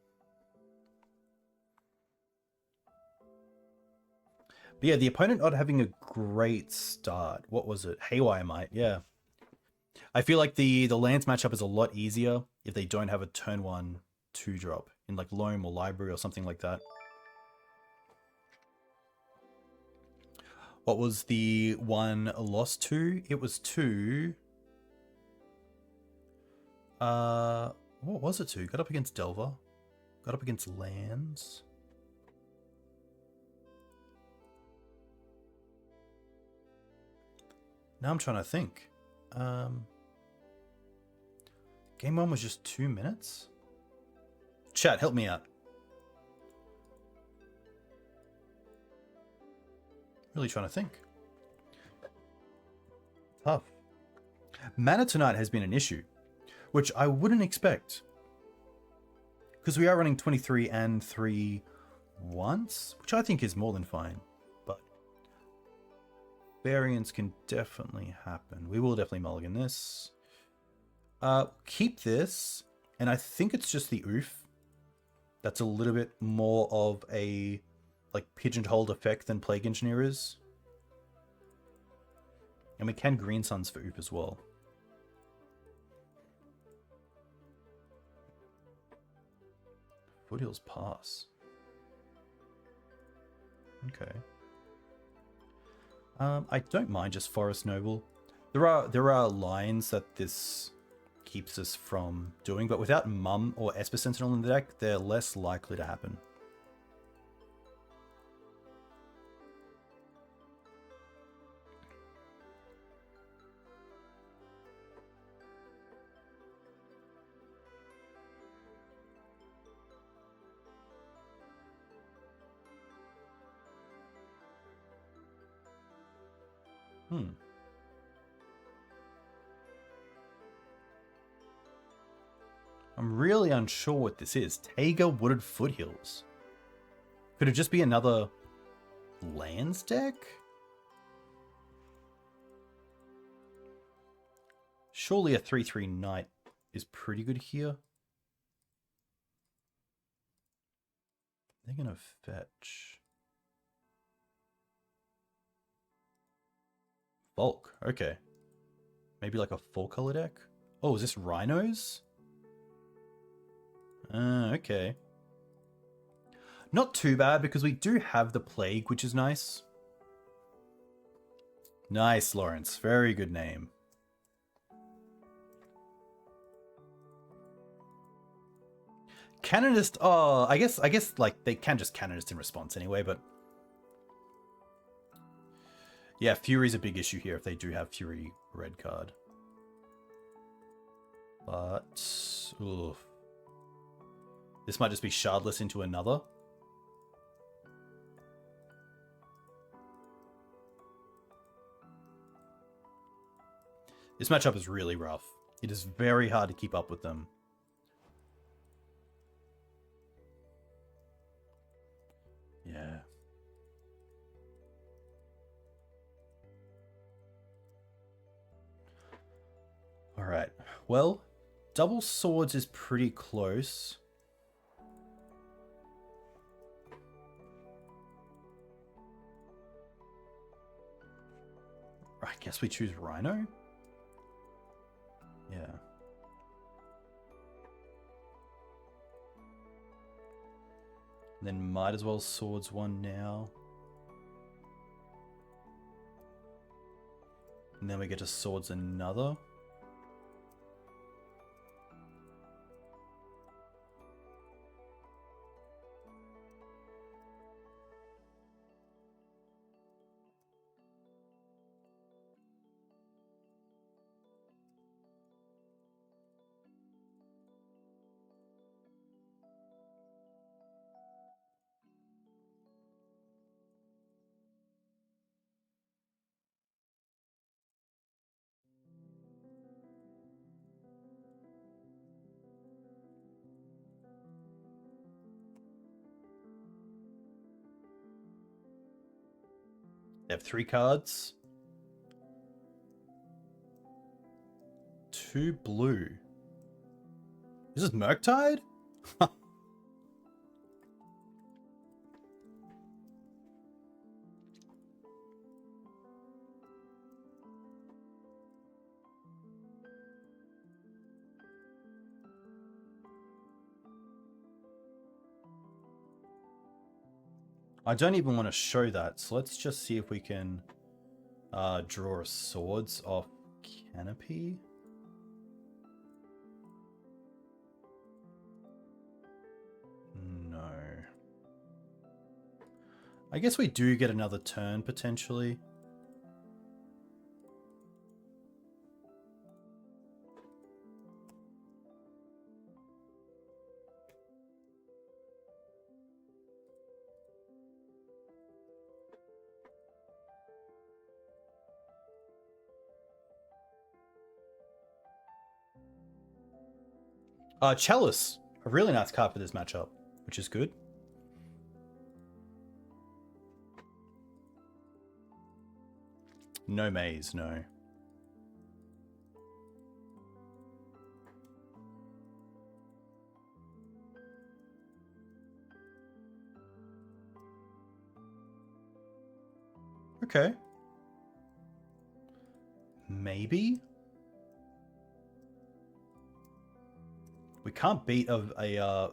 But yeah, the opponent not having a great start. What was it? Haywire Might, yeah. I feel like the lands matchup is a lot easier if they don't have a turn 1 2-drop in like Loam or Library or something like that. What was the one lost to? It was to... what was it to? Got up against Delver. Got up against lands. Now I'm trying to think. Game 1 was just 2 minutes? Chat, help me out. Really trying to think. Tough. Mana tonight has been an issue, which I wouldn't expect. Because we are running 23 and 3 once, which I think is more than fine. But variance can definitely happen. We will definitely mulligan this. Keep this, and I think it's just the oof. That's a little bit more of a like pigeonholed effect than Plague Engineer is. And we can Green Suns for oop as well. Foothills Pass. Okay. I don't mind just Forest Noble. There are lines that this keeps us from doing, but without Mum or Esper Sentinel in the deck, they're less likely to happen. I'm really unsure what this is. Taiga Wooded Foothills. Could it just be another lands deck? Surely a 3/3 Knight is pretty good here. They're gonna fetch. Bulk, okay. Maybe like a 4-color deck? Oh, is this Rhinos? Okay. Not too bad because we do have the Plague, which is nice. Nice, Lawrence. Very good name. Canonist, oh, I guess like they can just Canonist in response anyway, but yeah, Fury's a big issue here if they do have Fury red card. But oof. This might just be shardless into another. This matchup is really rough. It is very hard to keep up with them. Yeah. Alright. Well, double swords is pretty close. I guess we choose Rhino? Yeah. Then might as well swords one now. And then we get to swords another. They have 3 cards. 2 blue. Is this Murktide? I don't even want to show that, so let's just see if we can draw a swords off Canopy. No. I guess we do get another turn, potentially. Chalice, a really nice card for this matchup, which is good. No maze, no. Okay. Maybe? We can't beat a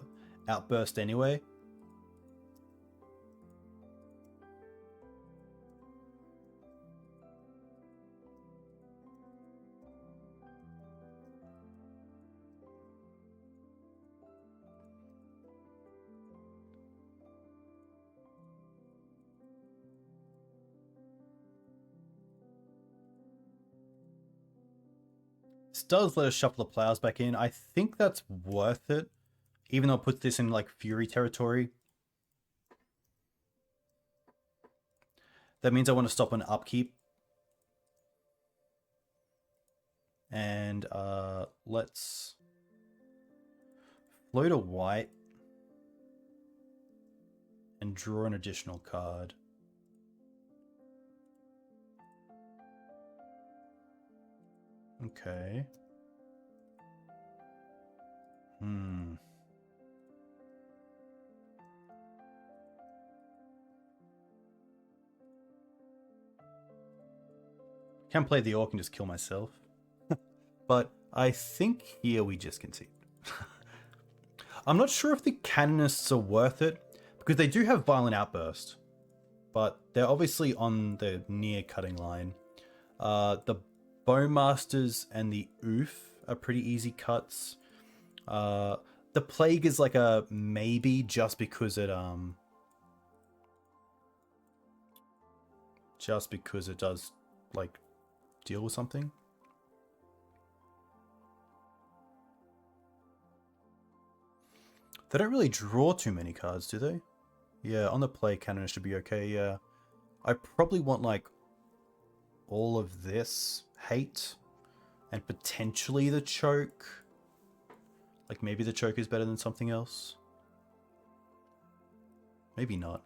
outburst anyway. This does let us shuffle the plows back in. I think that's worth it, even though it puts this in like Fury territory. That means I want to stop an upkeep. And let's float a white and draw an additional card. Okay. Can't play the Orc and just kill myself. But I think here we just concede. I'm not sure if the Canonists are worth it, because they do have Violent Outburst, but they're obviously on the near cutting line. The Bowmasters and the Oof are pretty easy cuts. The The plague is like a maybe just because it does like deal with something. They don't really draw too many cards, do they? Yeah, on the play cannon it should be okay, yeah. I probably want like all of this hate and potentially the choke. Like maybe the choke is better than something else. Maybe not.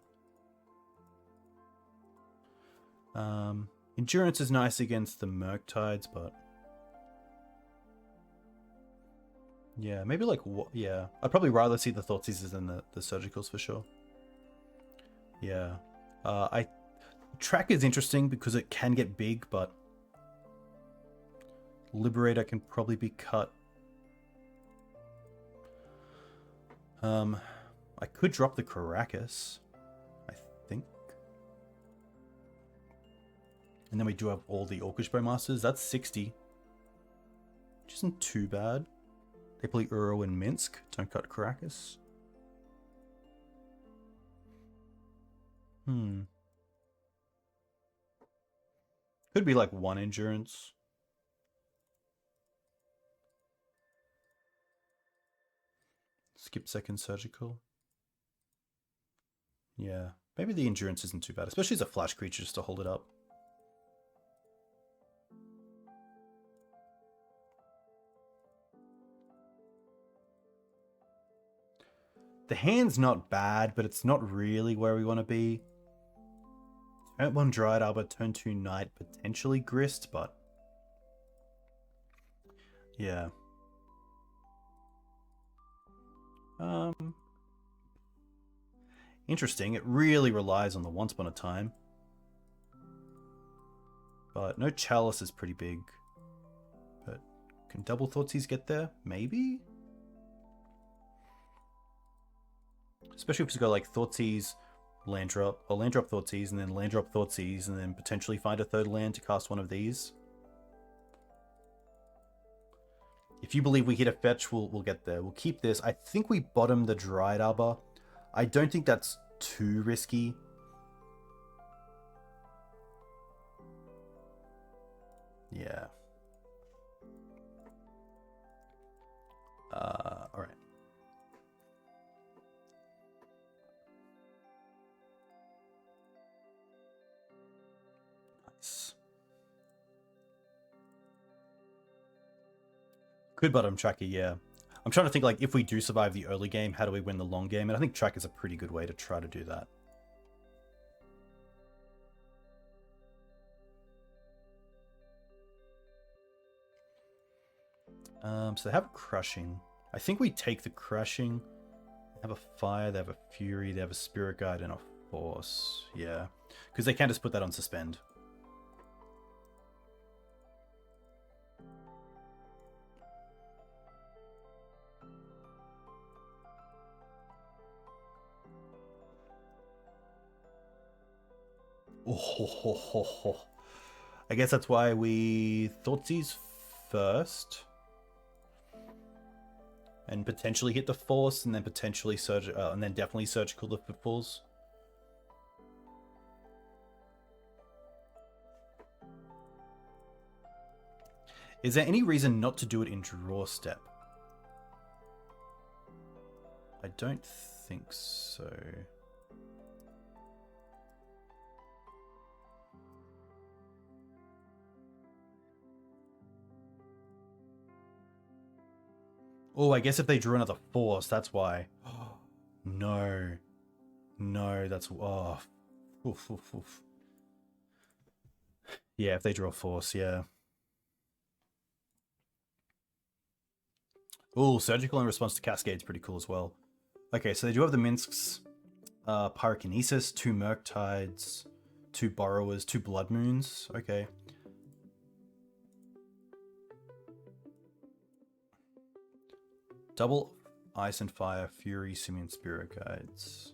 Endurance is nice against the Murktides, but yeah, maybe like what? Yeah, I'd probably rather see the Thoughtseizes than the Surgicals for sure. Yeah, Track is interesting because it can get big, but Liberator can probably be cut. I could drop the Caracas, I think. And then we do have all the Orcish Bowmasters. That's 60. Which isn't too bad. They play Uro and Minsk. Don't cut Caracas. Could be like 1 endurance. Skip second surgical. Yeah. Maybe the endurance isn't too bad. Especially as a flash creature just to hold it up. The hand's not bad, but it's not really where we want to be. Turn 1 Dryad Arbor, turn 2 Knight, potentially Grist, but yeah. Interesting. It really relies on the Once Upon a Time. But no Chalice is pretty big. But can double Thoughtseize get there? Maybe? Especially if we go like Thoughtseize, land drop, or land drop Thoughtseize, and then land drop Thoughtseize, and then potentially find a third land to cast one of these. If you believe we hit a fetch, we'll get there. We'll keep this. I think we bottom the Dryad Arbor. I don't think that's too risky. Yeah. Alright. Nice. Good bottom Tracker, yeah. I'm trying to think, like, if we do survive the early game, how do we win the long game? And I think Track is a pretty good way to try to do that. So they have Crushing. I think we take the Crushing. They have a Fire, they have a Fury, they have a Spirit Guide, and a Force. Yeah. Because they can just put that on Suspend. Oh, I guess that's why we Thoughtseize first. And potentially hit the Force, and then potentially and then definitely Surgical the Footfalls. Is there any reason not to do it in draw step? I don't think so. Oh, I guess if they drew another Force, that's why. No. No, that's... Oh. Oof, oof, oof. Yeah, if they draw a Force, yeah. Oh, Surgical in response to Cascade's pretty cool as well. Okay, so they do have the Minsks, Pyrokinesis, 2 Murktides, 2 Borrowers, 2 Blood Moons. Okay. Double Ice and Fire, Fury, Simian Spirit Guides.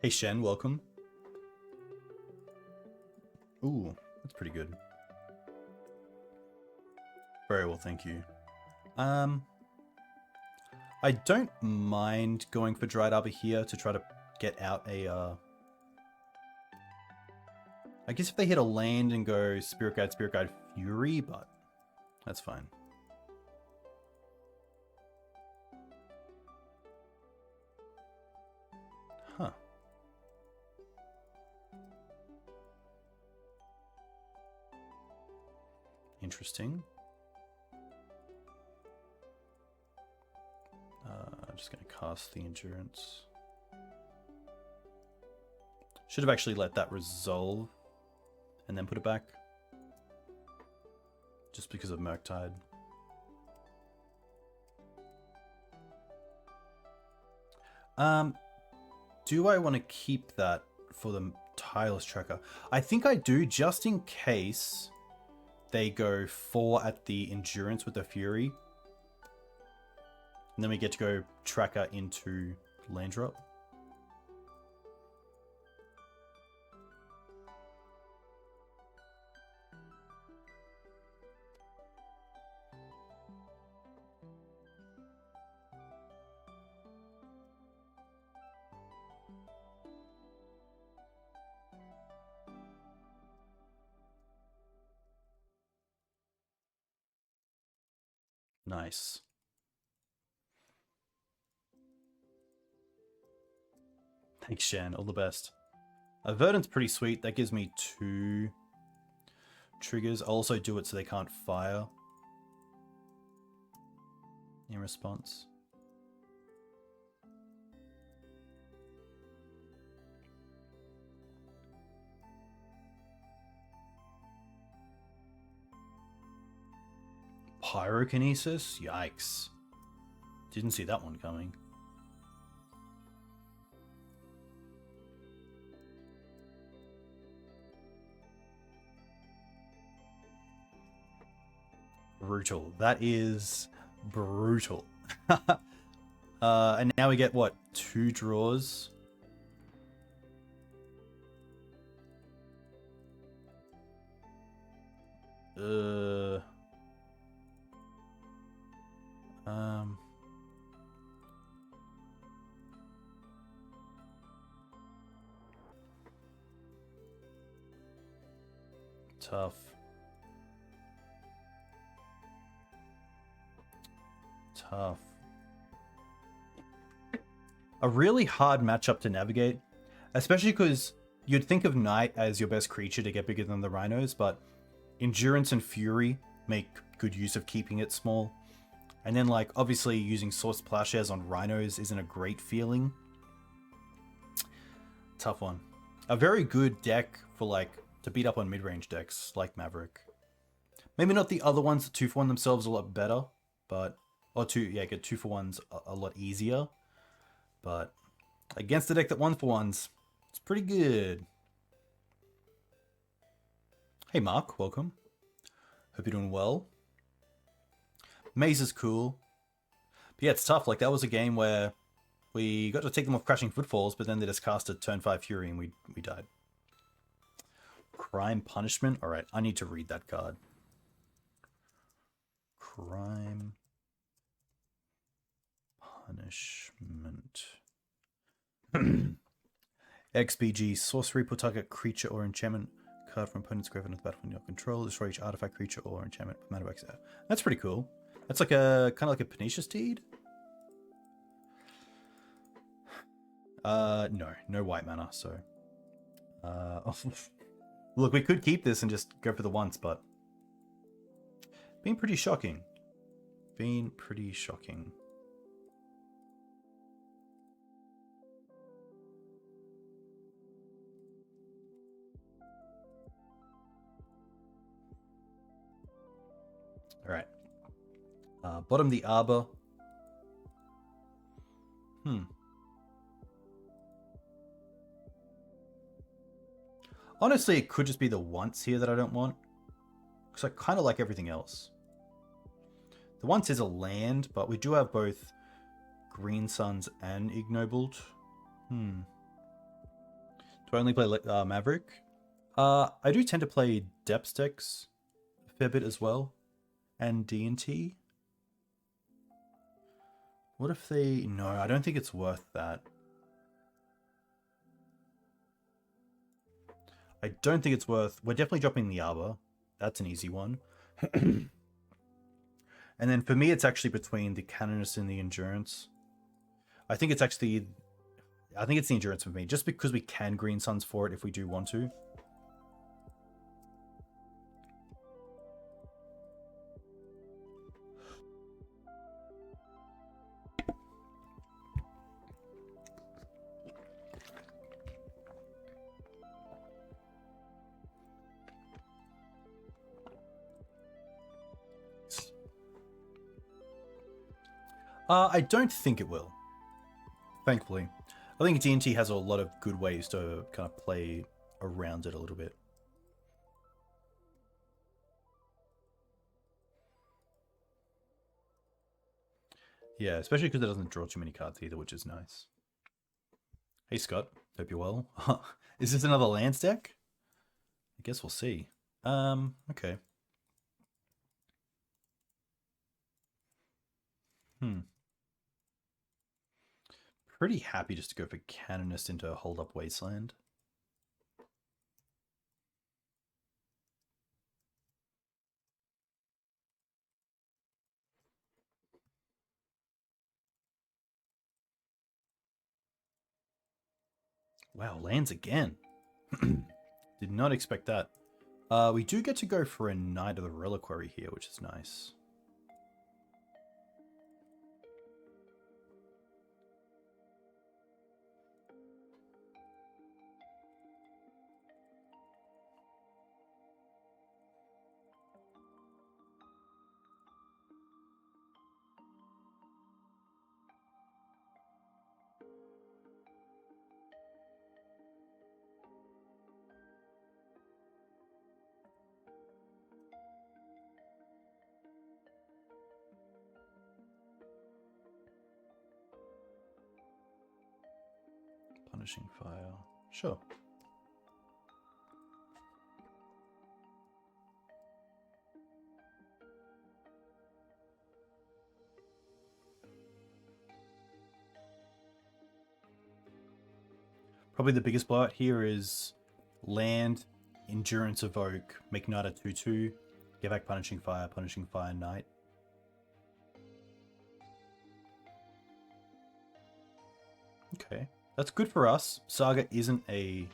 Hey Shen, welcome. Ooh, that's pretty good. Very well, thank you. I don't mind going for Dried Arbor here to try to get out a, I guess if they hit a land and go Spirit Guide, Fury, but that's fine. Huh. Interesting. I'm just going to cast the Endurance. Should have actually let that resolve and then put it back. Just because of Murktide. Do I want to keep that for the Tireless Tracker? I think I do, just in case they go 4 at the Endurance with the Fury. And then we get to go Tracker into land drop. Nice. Thanks, Shan. All the best. Verdant's pretty sweet. That gives me 2 triggers. I'll also do it so they can't fire in response. Pyrokinesis? Yikes. Didn't see that one coming. Brutal. That is brutal. And now we get, what, 2 draws? Tough. Tough. A really hard matchup to navigate, especially because you'd think of Knight as your best creature to get bigger than the Rhinos, but Endurance and Fury make good use of keeping it small. And then, like, obviously using Source Plowshares on Rhinos isn't a great feeling. Tough one. A very good deck for, like, to beat up on mid-range decks like Maverick. Maybe not the other ones, the 2-for-1 themselves a lot better, but... Or get 2-for-1s a lot easier. But against the deck that 1-for-1s, it's pretty good. Hey Mark, welcome. Hope you're doing well. Maze is cool. But yeah, it's tough. Like, that was a game where we got to take them off Crashing Footfalls, but then they just casted turn 5 Fury and we died. Crime Punishment? Alright, I need to read that card. Crime Punishment. XBG. Sorcery. Put target creature or enchantment card from opponent's graveyard into the battlefield in your control. Destroy each artifact, creature, or enchantment. Mana X. That's pretty cool. That's like a kind of like a Pernicious Deed. No white mana. So, look, we could keep this and just go for the once, but being pretty shocking. Being pretty shocking. All right. Bottom the Arbor. Honestly, it could just be the once here that I don't want. Because I kind of like everything else. The once is a land, but we do have both Green Suns and Ignobled. Do I only play Maverick? I do tend to play depth decks a fair bit as well, and D&T. What if they... No, I don't think it's worth that. I don't think it's worth... We're definitely dropping the Arbor. That's an easy one. And then for me, it's actually between the Canonist and the Endurance. I think it's actually... I think it's the Endurance for me, just because we can Green Suns for it if we do want to. I don't think it will, thankfully. I think D&T has a lot of good ways to kind of play around it a little bit. Yeah, especially because it doesn't draw too many cards either, which is nice. Hey Scott, hope you're well. Is this another lands deck? I guess we'll see. Okay. Pretty happy just to go for Canonist into Hold Up Wasteland. Wow, lands again. Did not expect that. We do get to go for a Knight of the Reliquary here, which is nice. Punishing Fire. Sure. Probably the biggest blowout here is land, Endurance Evoke, make Knight a 2/2, get back Punishing Fire, Knight. Okay, that's good for us. Saga isn't a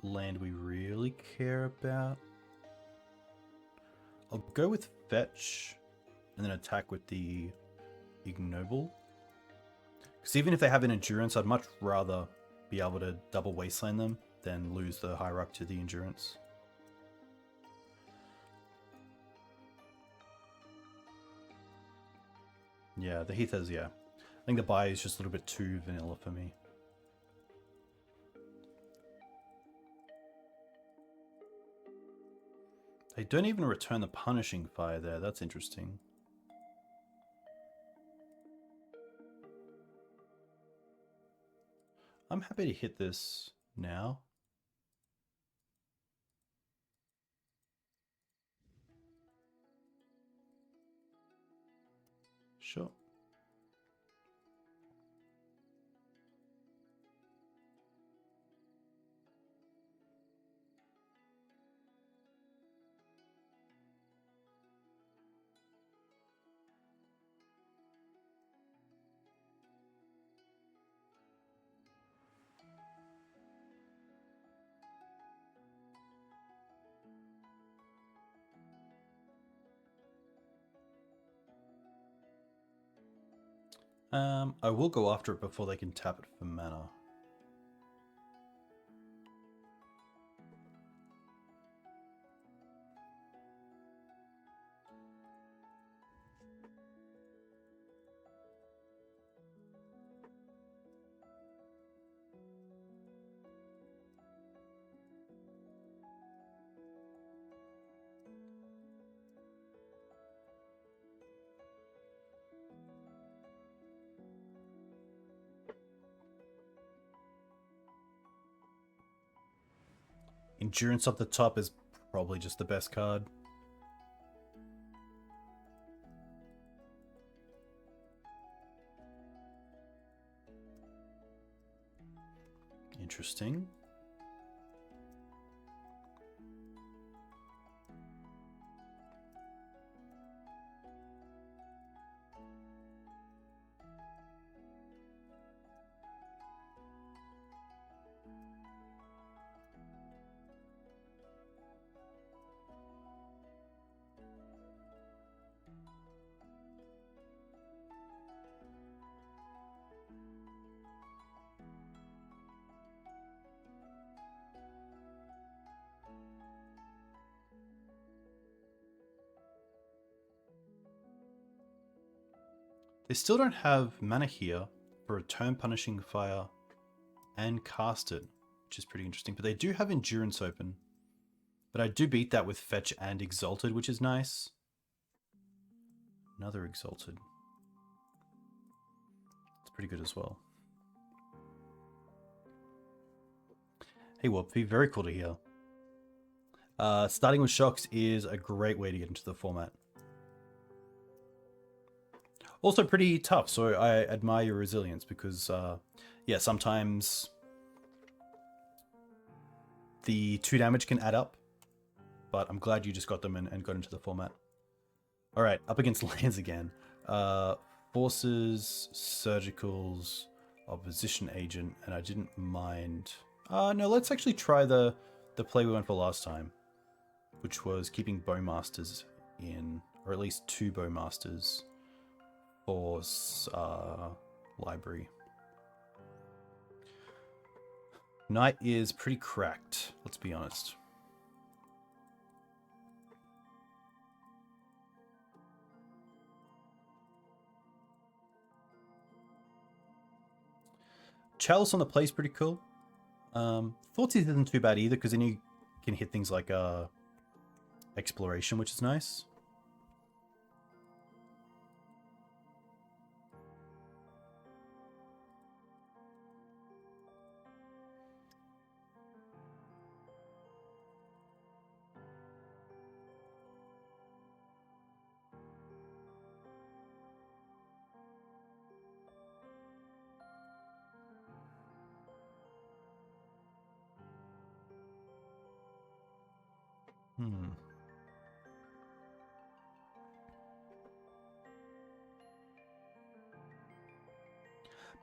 land we really care about. I'll go with Fetch and then attack with the Ignoble. Because even if they have an Endurance, I'd much rather be able to double Wasteland them than lose the Hierarch to the Endurance. Yeah, the Heath has, yeah. I think the buy is just a little bit too vanilla for me. They don't even return the Punishing Fire there. That's interesting. I'm happy to hit this now. Sure. I will go after it before they can tap it for mana. Endurance up the top is probably just the best card. Interesting. They still don't have mana here for a turn punishing fire and cast it, which is pretty interesting. But they do have Endurance open. But I do beat that with Fetch and Exalted, which is nice. Another Exalted. It's pretty good as well. Hey Whoopie, very cool to hear. Starting with Shocks is a great way to get into the format. Also pretty tough, so I admire your resilience because, yeah, sometimes the 2 damage can add up, but I'm glad you just got them and got into the format. Alright, up against lands again. Forces, Surgicals, Opposition Agent, and I didn't mind... no, let's actually try the play we went for last time, which was keeping Bowmasters in, or at least 2 Bowmasters. Force library. Knight is pretty cracked, let's be honest. Chalice on the play is pretty cool. Thoughtseize isn't too bad either because then you can hit things like Exploration, which is nice.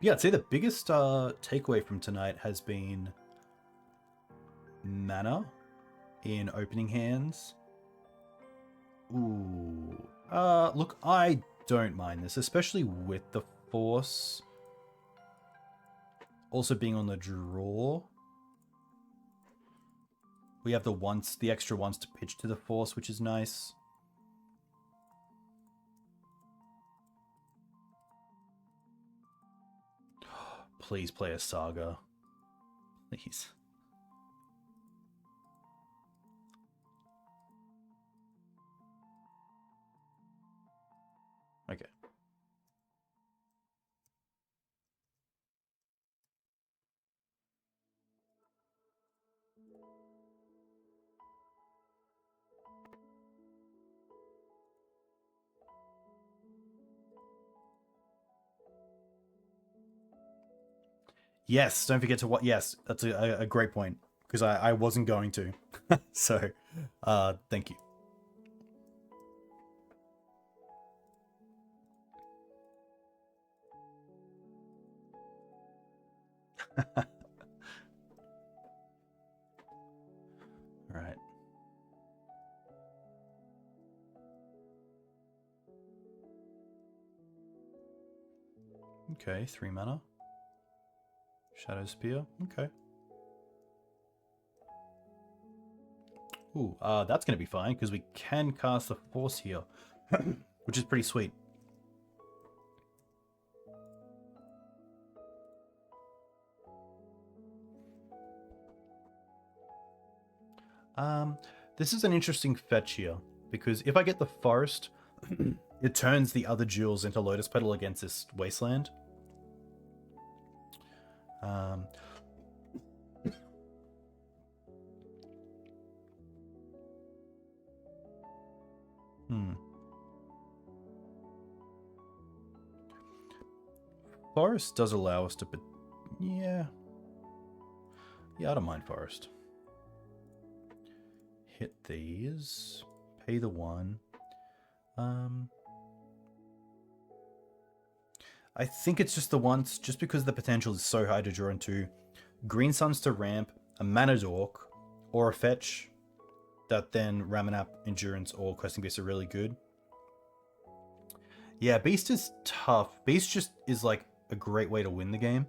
Yeah, I'd say the biggest takeaway from tonight has been mana in opening hands. Ooh. Look, I don't mind this, especially with the Force also being on the draw. We have the extra ones to pitch to the Force, which is nice. Please play a Saga. Please. Okay. Yes, don't forget to what. Yes, that's a great point because I wasn't going to. So, thank you. All right. Okay, 3 mana. Shadow Spear. Okay. Ooh, that's going to be fine because we can cast the Force here, which is pretty sweet. This is an interesting fetch here because if I get the Forest, it turns the other jewels into Lotus Petal against this Wasteland. Forest does allow us to... Yeah. Yeah, I don't mind Forest. Hit these. Pay the 1. I think it's just the once, just because the potential is so high to draw into Green Suns to ramp, a Mana Dork, or a fetch that then Ramanap, Endurance, or Questing Beast are really good. Yeah, Beast is tough. Beast just is like a great way to win the game.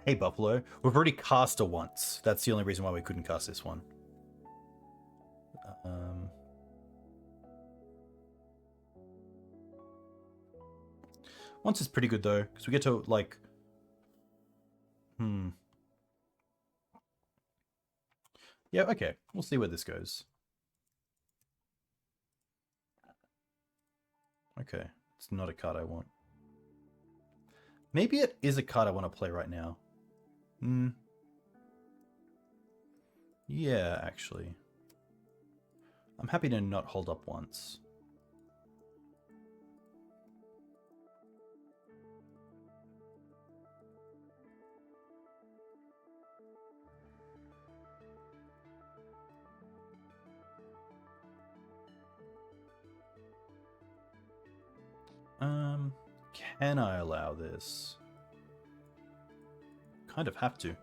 Hey, Buffalo. We've already cast a once. That's the only reason why we couldn't cast this one. Once is pretty good, though, because we get to, like... Yeah, okay. We'll see where this goes. Okay. It's not a card I want. Maybe it is a card I want to play right now. Yeah, actually. I'm happy to not hold up once. Can I allow this? Kind of have to.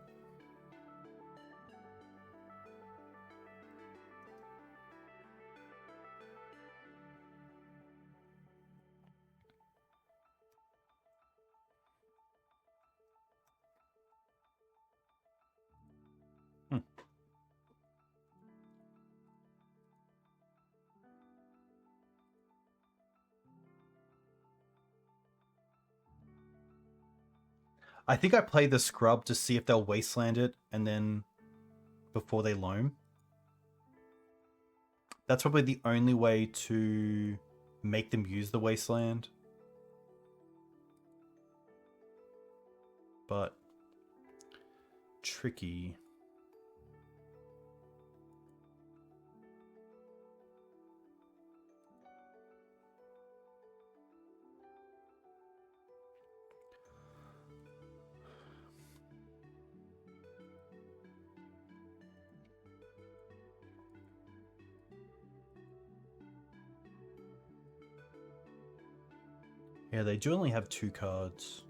I think I play the Scrub to see if they'll Wasteland it, and then before they loam. That's probably the only way to make them use the Wasteland. But tricky. Yeah, they do only have 2 cards.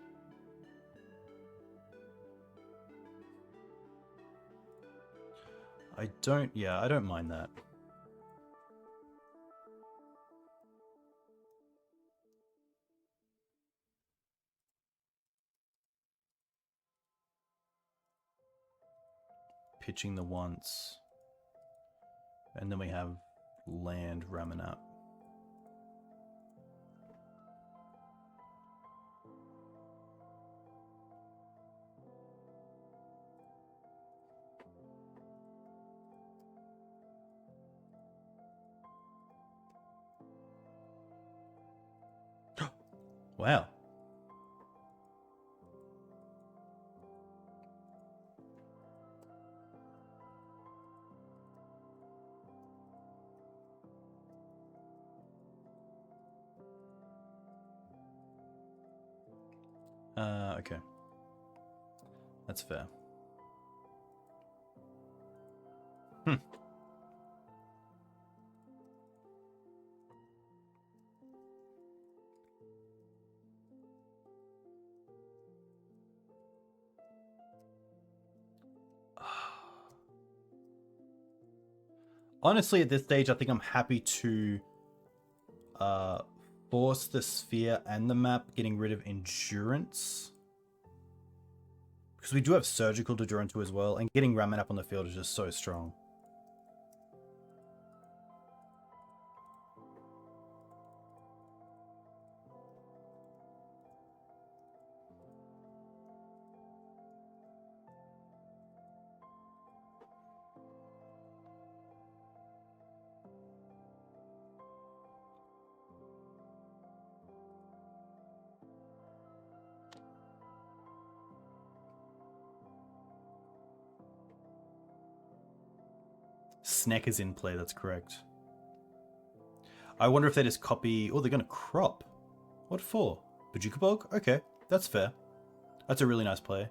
I don't mind that. Pitching the once. And then we have land Ramanap. Wow. Okay. That's fair. Honestly, at this stage, I think I'm happy to force the sphere and the map, getting rid of endurance. Because we do have surgical to draw into as well, and getting Raman up on the field is just so strong. Snack is in play, that's correct. I wonder if they just copy... Oh, they're going to crop. What for? Bajuka Bog? Okay, that's fair. That's a really nice play.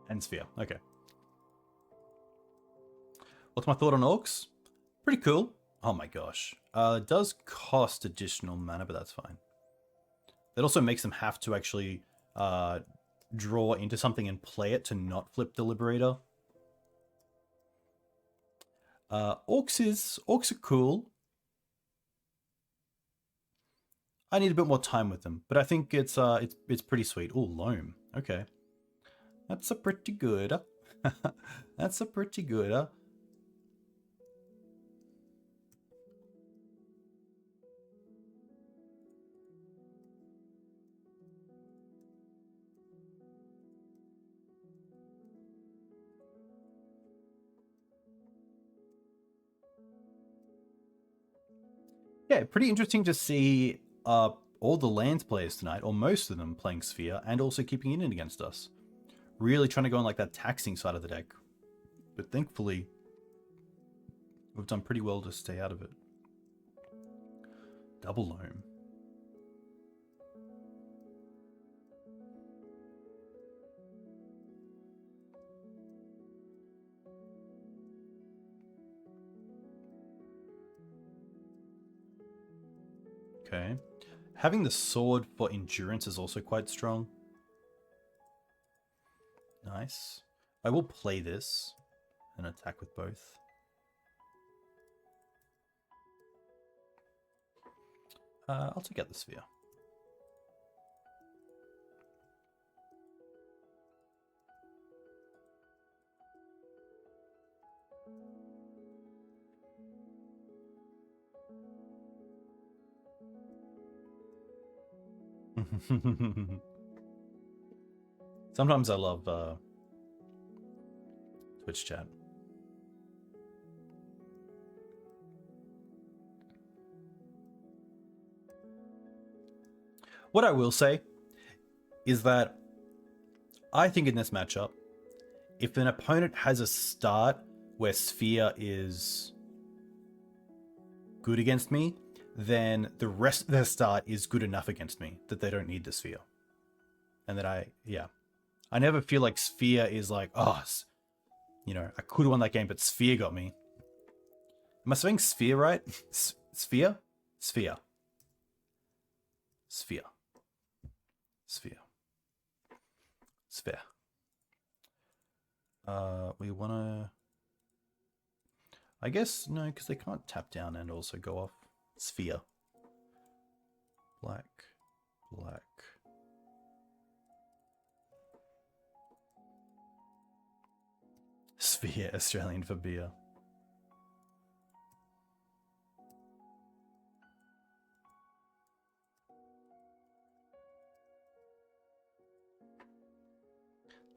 And Sphere, okay. What's my thought on Orcs? Pretty cool. Oh my gosh. It does cost additional mana, but that's fine. That also makes them have to actually draw into something and play it to not flip the Liberator. Orcs are cool. I need a bit more time with them, but I think it's pretty sweet. Oh, Loam. Okay. That's a pretty good. That's a pretty good. Yeah, pretty interesting to see all the lands players tonight, or most of them, playing Sphere, and also keeping it in against us. Really trying to go on like that taxing side of the deck. But thankfully, we've done pretty well to stay out of it. Double Loam. Okay. Having the sword for endurance is also quite strong. Nice. I will play this and attack with both. I'll take out the Sphere. Sometimes I love Twitch chat. What I will say is that I think in this matchup, if an opponent has a start where Sphere is good against me, then the rest of their start is good enough against me that they don't need the Sphere. And that I never feel like Sphere is like, oh, you know, I could have won that game, but Sphere got me. Am I saying Sphere right? Sphere? Sphere. Sphere. Sphere. Sphere. We want to... I guess, no, because they can't tap down and also go off. Sphere. Black. Black. Sphere, Australian for beer.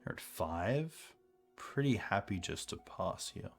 We're at 5. Pretty happy just to pass here.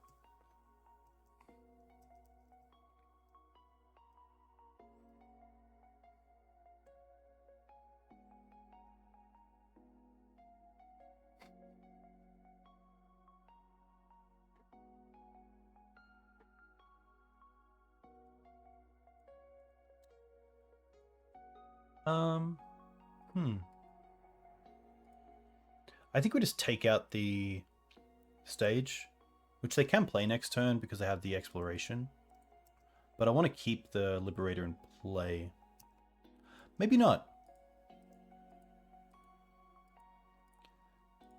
I think we just take out the stage, which they can play next turn because they have the exploration. But I want to keep the Liberator in play. Maybe not.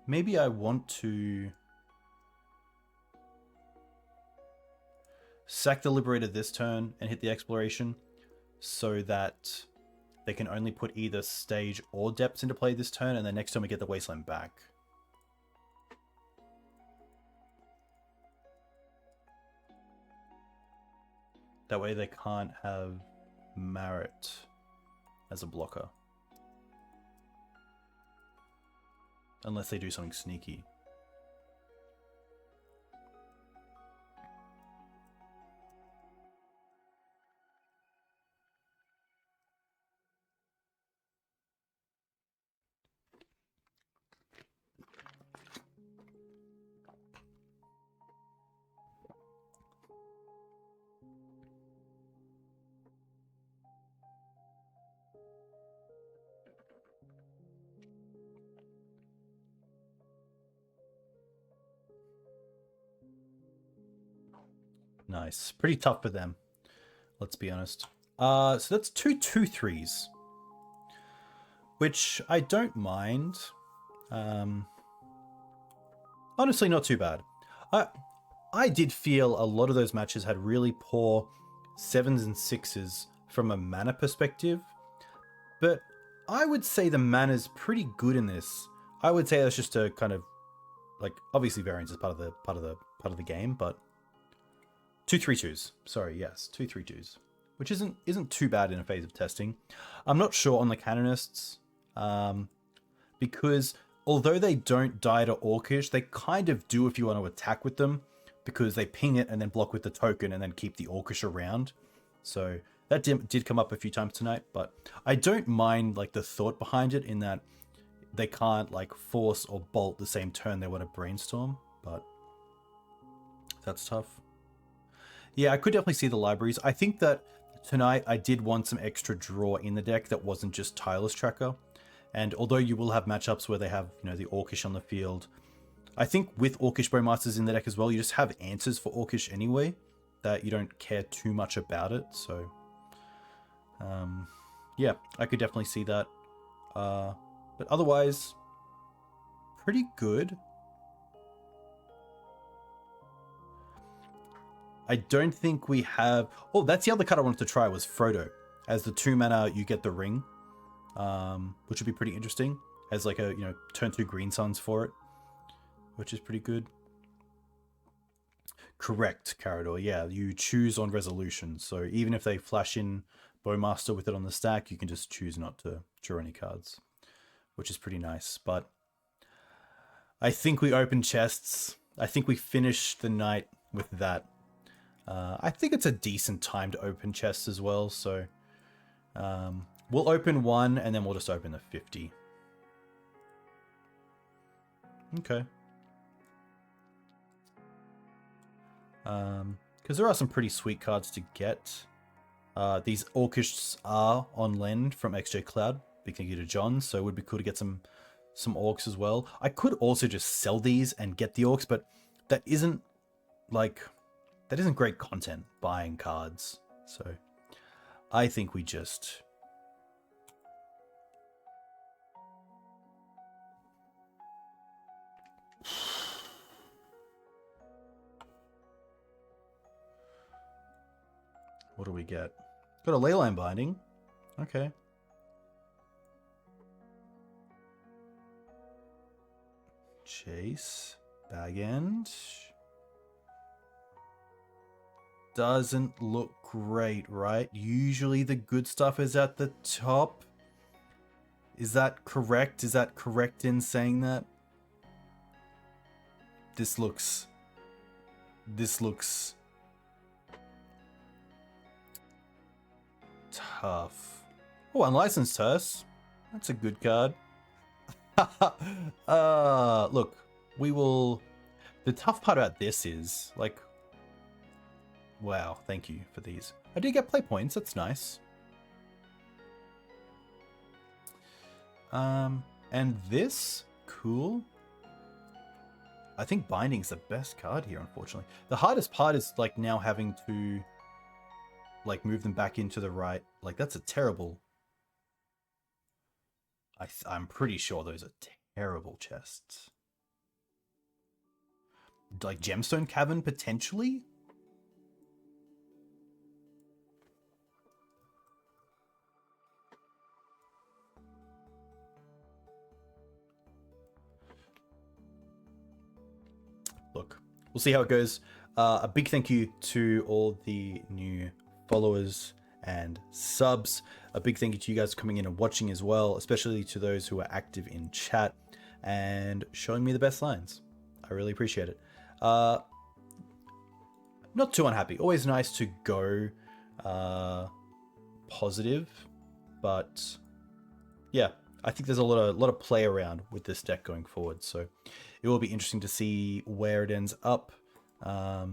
Maybe I want to sack the Liberator this turn and hit the exploration so that they can only put either stage or depths into play this turn, and then next turn we get the Wasteland back. That way they can't have Marit as a blocker. Unless they do something sneaky. Nice. Pretty tough for them, let's be honest. So that's 2/2/3s, which I don't mind. Honestly, not too bad. I did feel a lot of those matches had really poor 7s and 6s from a mana perspective, but I would say the mana's pretty good in this. I would say that's just a kind of like, obviously variance is part of the game, but 2/3/2s. Sorry, yes, 2/3/2s, which isn't too bad in a phase of testing. I'm not sure on the canonists, because although they don't die to Orcish, they kind of do if you want to attack with them, because they ping it and then block with the token and then keep the Orcish around. So that did come up a few times tonight, but I don't mind like the thought behind it, in that they can't like force or bolt the same turn they want to brainstorm, but that's tough. Yeah, I could definitely see the libraries. I think that tonight I did want some extra draw in the deck that wasn't just Tireless Tracker. And although you will have matchups where they have, you know, the Orcish on the field, I think with Orcish Bowmasters in the deck as well, you just have answers for Orcish anyway, that you don't care too much about it. So, yeah, I could definitely see that. But otherwise, pretty good. I don't think we have... Oh, that's the other card I wanted to try, was Frodo. As the 2 mana, you get the ring, which would be pretty interesting. As like a, you know, turn 2 green suns for it, which is pretty good. Correct, Carador. Yeah, you choose on resolution. So even if they flash in Bowmaster with it on the stack, you can just choose not to draw any cards, which is pretty nice. But I think we opened chests. I think we finished the night with that. I think it's a decent time to open chests as well, so we'll open one and then we'll just open the 50. Okay. Because there are some pretty sweet cards to get. These Orcish are on lend from XJ Cloud. Big thank you to John, so it would be cool to get some Orcs as well. I could also just sell these and get the Orcs, but that isn't like... that isn't great content, buying cards. So I think we just... What do we get? Got a Leyline Binding. Okay. Chase. Bag End. Doesn't look great, right? Usually the good stuff is at the top. Is that correct? Is that correct in saying that? This looks tough. Oh, Unlicensed Hearse. That's a good card. Look, we will... The tough part about this is, like... Wow, thank you for these. I did get play points, that's nice. And this? Cool. I think Binding's the best card here, unfortunately. The hardest part is, like, now having to, like, move them back into the right. Like, that's a terrible... I'm pretty sure those are terrible chests. Like, Gemstone Cavern, potentially? Look, we'll see how it goes. A big thank you to all the new followers and subs. A big thank you to you guys coming in and watching as well, especially to those who are active in chat and showing me the best lines. I really appreciate it. Not too unhappy. Always nice to go positive, but yeah, I think there's a lot of play around with this deck going forward. So it will be interesting to see where it ends up. Yeah.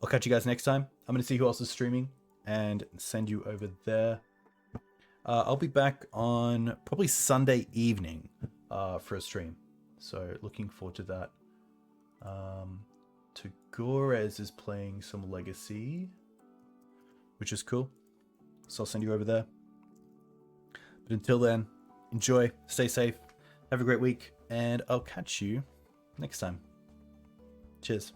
I'll catch you guys next time. I'm going to see who else is streaming and send you over there. I'll be back on probably Sunday evening for a stream. So looking forward to that. Tagores is playing some Legacy, which is cool. So I'll send you over there. But until then, enjoy, stay safe, have a great week, and I'll catch you next time. Cheers.